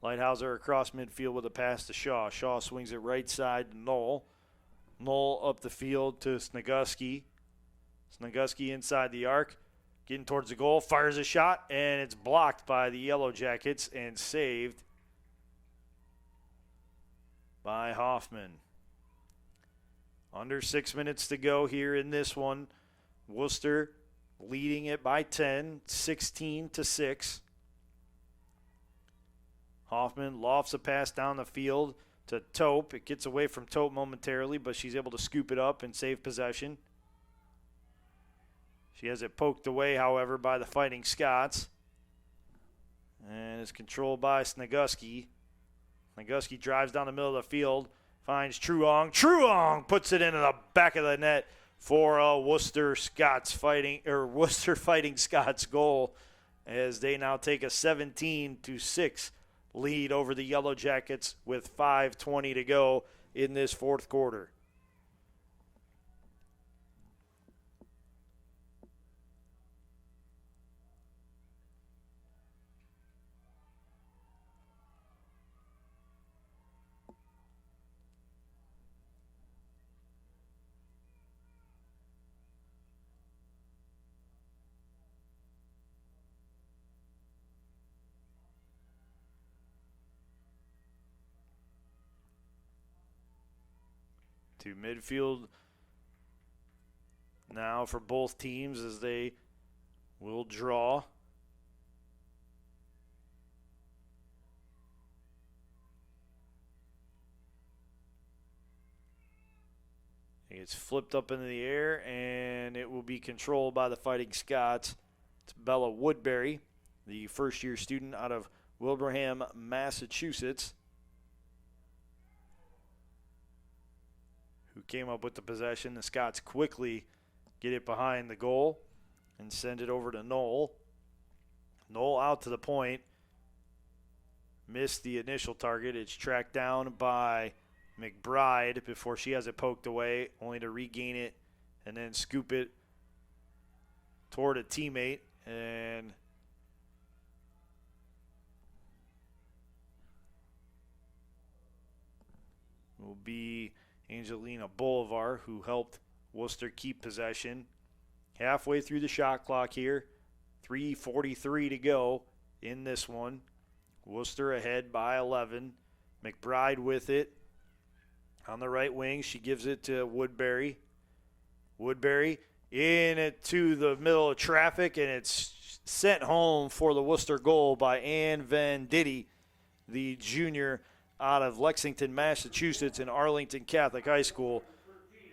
Lighthouser across midfield with a pass to Shaw. Shaw swings it right side to Knoll. Knoll up the field to Sneguski. Sneguski inside the arc. Getting towards the goal. Fires a shot, and it's blocked by the Yellow Jackets and saved by Hoffman. Under 6 minutes to go here in this one. Wooster leading it by 10, 16-6. Hoffman lofts a pass down the field to Tope. It gets away from Tope momentarily, but she's able to scoop it up and save possession. She has it poked away, however, by the Fighting Scots. And it's controlled by Sneguski. Sneguski drives down the middle of the field, finds Truong. Truong puts it into the back of the net for a Worcester Fighting Scots goal, as they now take a 17-6 lead over the Yellow Jackets with 5:20 to go in this fourth quarter. To midfield now for both teams as they will draw. It's flipped up into the air, and it will be controlled by the Fighting Scots. It's Bella Woodbury, the first-year student out of Wilbraham, Massachusetts, who came up with the possession. The Scots quickly get it behind the goal and send it over to Knoll. Knoll out to the point. Missed the initial target. It's tracked down by McBride before she has it poked away, only to regain it and then scoop it toward a teammate. And will be Angelina Bolivar, who helped Worcester keep possession. Halfway through the shot clock here. 3:43 to go in this one. Worcester ahead by 11. McBride with it. On the right wing, she gives it to Woodbury. Woodbury in it to the middle of traffic, and it's sent home for the Worcester goal by Ann Venditti, the junior out of Lexington, Massachusetts, and Arlington Catholic High School.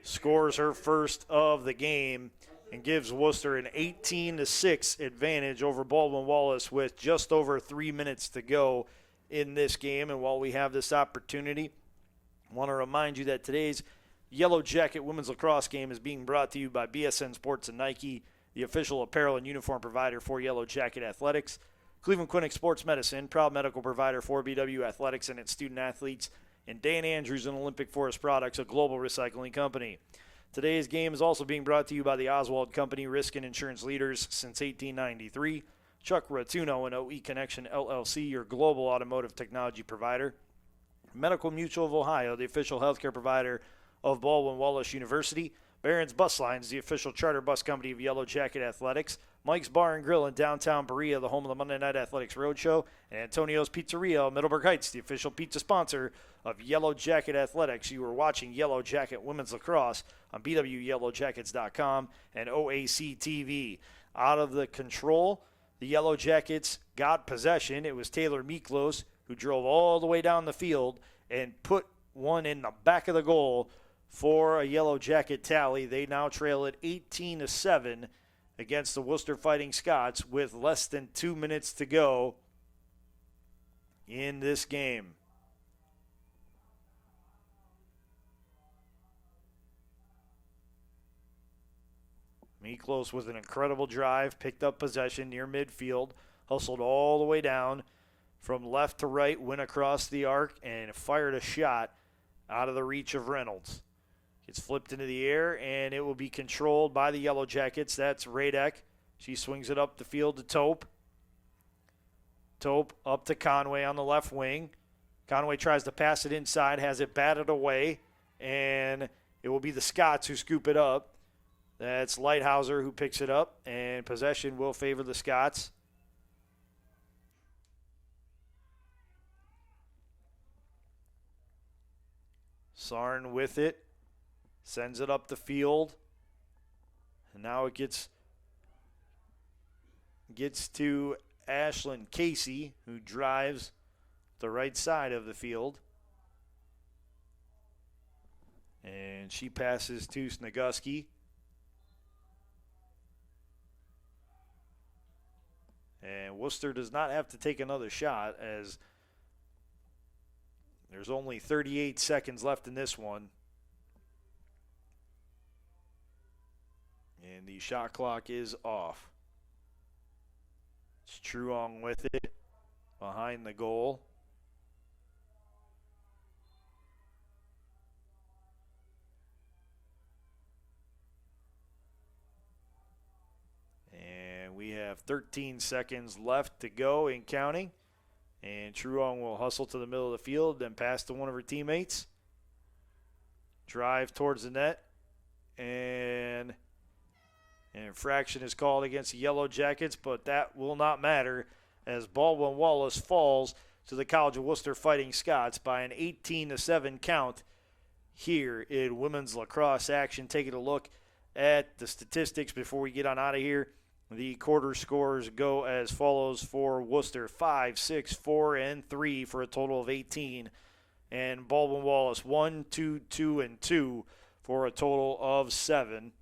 Scores her first of the game and gives Worcester an 18-6 advantage over Baldwin Wallace with just over 3 minutes to go in this game. And while we have this opportunity, I want to remind you that today's Yellow Jacket women's lacrosse game is being brought to you by BSN Sports and Nike, the official apparel and uniform provider for Yellow Jacket Athletics. Cleveland Clinic Sports Medicine, proud medical provider for BW Athletics and its student athletes. And Dan Andrews and Olympic Forest Products, a global recycling company. Today's game is also being brought to you by the Oswald Company, risk and insurance leaders since 1893. Chuck Ratuno and OE Connection LLC, your global automotive technology provider. Medical Mutual of Ohio, the official healthcare provider of Baldwin Wallace University. Barron's Bus Lines, the official charter bus company of Yellow Jacket Athletics. Mike's Bar and Grill in downtown Berea, the home of the Monday Night Athletics Roadshow. And Antonio's Pizzeria, Middleburg Heights, the official pizza sponsor of Yellow Jacket Athletics. You are watching Yellow Jacket Women's Lacrosse on BWYellowJackets.com and OAC TV. Out of the control, the Yellow Jackets got possession. It was Taylor Miklos who drove all the way down the field and put one in the back of the goal for a Yellow Jacket tally. They now trail at 18-7 against the Wooster Fighting Scots with less than 2 minutes to go in this game. Miklos with an incredible drive, picked up possession near midfield, hustled all the way down from left to right, went across the arc, and fired a shot out of the reach of Reynolds. Gets flipped into the air, and it will be controlled by the Yellow Jackets. That's Radek. She swings it up the field to Tope. Tope up to Conway on the left wing. Conway tries to pass it inside, has it batted away, and it will be the Scots who scoop it up. That's Lighthouser who picks it up, and possession will favor the Scots. Sarn with it, sends it up the field, and now it gets to Ashlyn Casey, who drives the right side of the field. And she passes to Sneguski. And Wooster does not have to take another shot, as there's only 38 seconds left in this one. And the shot clock is off. It's Truong with it behind the goal. And we have 13 seconds left to go and counting. And Truong will hustle to the middle of the field, then pass to one of her teammates. Drive towards the net. And an infraction is called against the Yellow Jackets, but that will not matter as Baldwin Wallace falls to the College of Wooster Fighting Scots by an 18-7 count here in women's lacrosse action. Taking a look at the statistics before we get on out of here. The quarter scores go as follows for Wooster: 5, 6, 4, and 3 for a total of 18. And Baldwin Wallace 1, 2, 2, and 2 for a total of 7.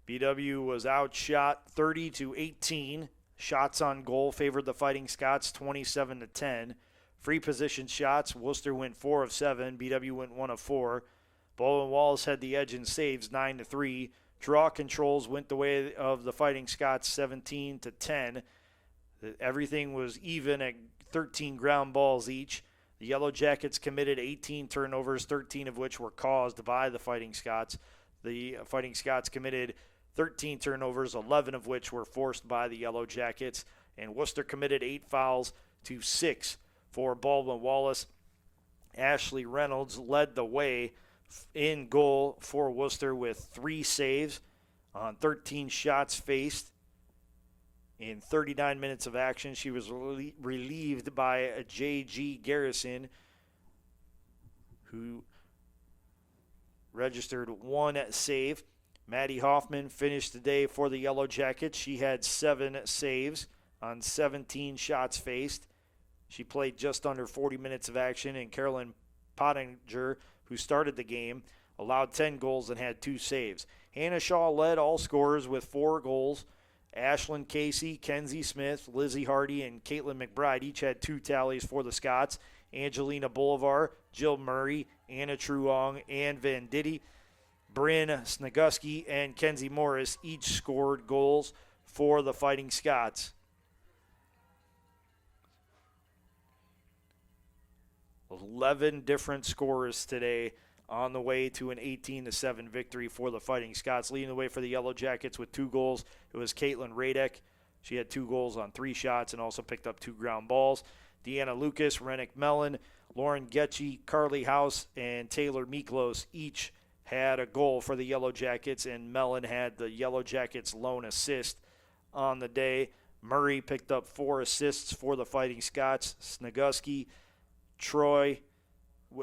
BW was outshot 30-18. Shots on goal favored the Fighting Scots 27-10. Free position shots, Wooster went 4 of 7. BW went 1 of 4. Baldwin Wallace had the edge in saves 9-3. Draw controls went the way of the Fighting Scots 17-10. Everything was even at 13 ground balls each. The Yellow Jackets committed 18 turnovers, 13 of which were caused by the Fighting Scots. The Fighting Scots committed 13 turnovers, 11 of which were forced by the Yellow Jackets. And Wooster committed 8 fouls to 6 for Baldwin Wallace. Ashley Reynolds led the way in goal for Wooster with 3 saves on 13 shots faced. In 39 minutes of action, she was relieved by a J.G. Garrison, who registered 1 save. Maddie Hoffman finished the day for the Yellow Jackets. She had 7 saves on 17 shots faced. She played just under 40 minutes of action, and Carolyn Pottinger, who started the game, allowed 10 goals and had 2 saves. Hannah Shaw led all scorers with 4 goals. Ashlyn Casey, Kenzie Smith, Lizzie Hardy, and Caitlin McBride each had 2 tallies for the Scots. Angelina Bolivar, Jill Murray, Anna Truong, and Van Diddy, Bryn Sneguski, and Kenzie Morris each scored goals for the Fighting Scots. 11 different scorers today on the way to an 18-7 victory for the Fighting Scots. Leading the way for the Yellow Jackets with 2 goals, it was Caitlin Radek. She had 2 goals on 3 shots and also picked up 2 ground balls. Deanna Lucas, Rennick Mellon, Lauren Getchy, Carly House, and Taylor Miklos each had a goal for the Yellow Jackets, and Mellon had the Yellow Jackets' lone assist on the day. Murray picked up 4 assists for the Fighting Scots. Sneguski, Troy,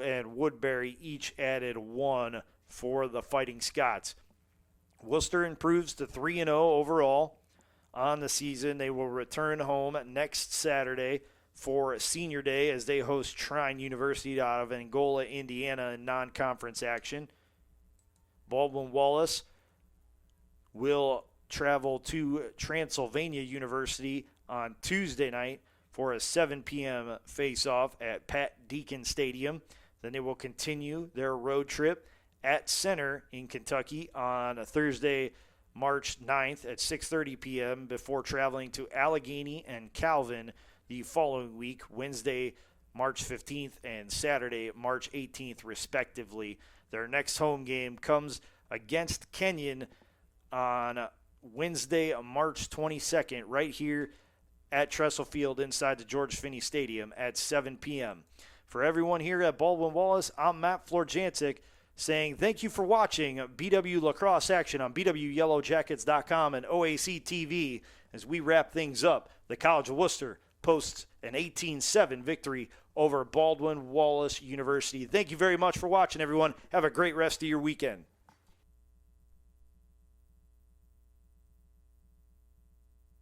and Woodbury each added 1 for the Fighting Scots. Wooster improves to 3-0 overall on the season. They will return home next Saturday for Senior Day as they host Trine University out of Angola, Indiana in non-conference action. Baldwin Wallace will travel to Transylvania University on Tuesday night for a 7 p.m. face-off at Pat Deacon Stadium. Then they will continue their road trip at Center in Kentucky on a Thursday, March 9th at 6:30 p.m. before traveling to Allegheny and Calvin the following week, Wednesday, March 15th and Saturday, March 18th, respectively. Their next home game comes against Kenyon on Wednesday, March 22nd, right here at Tressel Field inside the George Finnie Stadium at 7 p.m. For everyone here at Baldwin Wallace, I'm Matt Florjancic saying thank you for watching BW Lacrosse action on BWYellowJackets.com and OAC TV as we wrap things up. The College of Wooster posts an 18-7 victory over Baldwin Wallace University. Thank you very much for watching, everyone. Have a great rest of your weekend.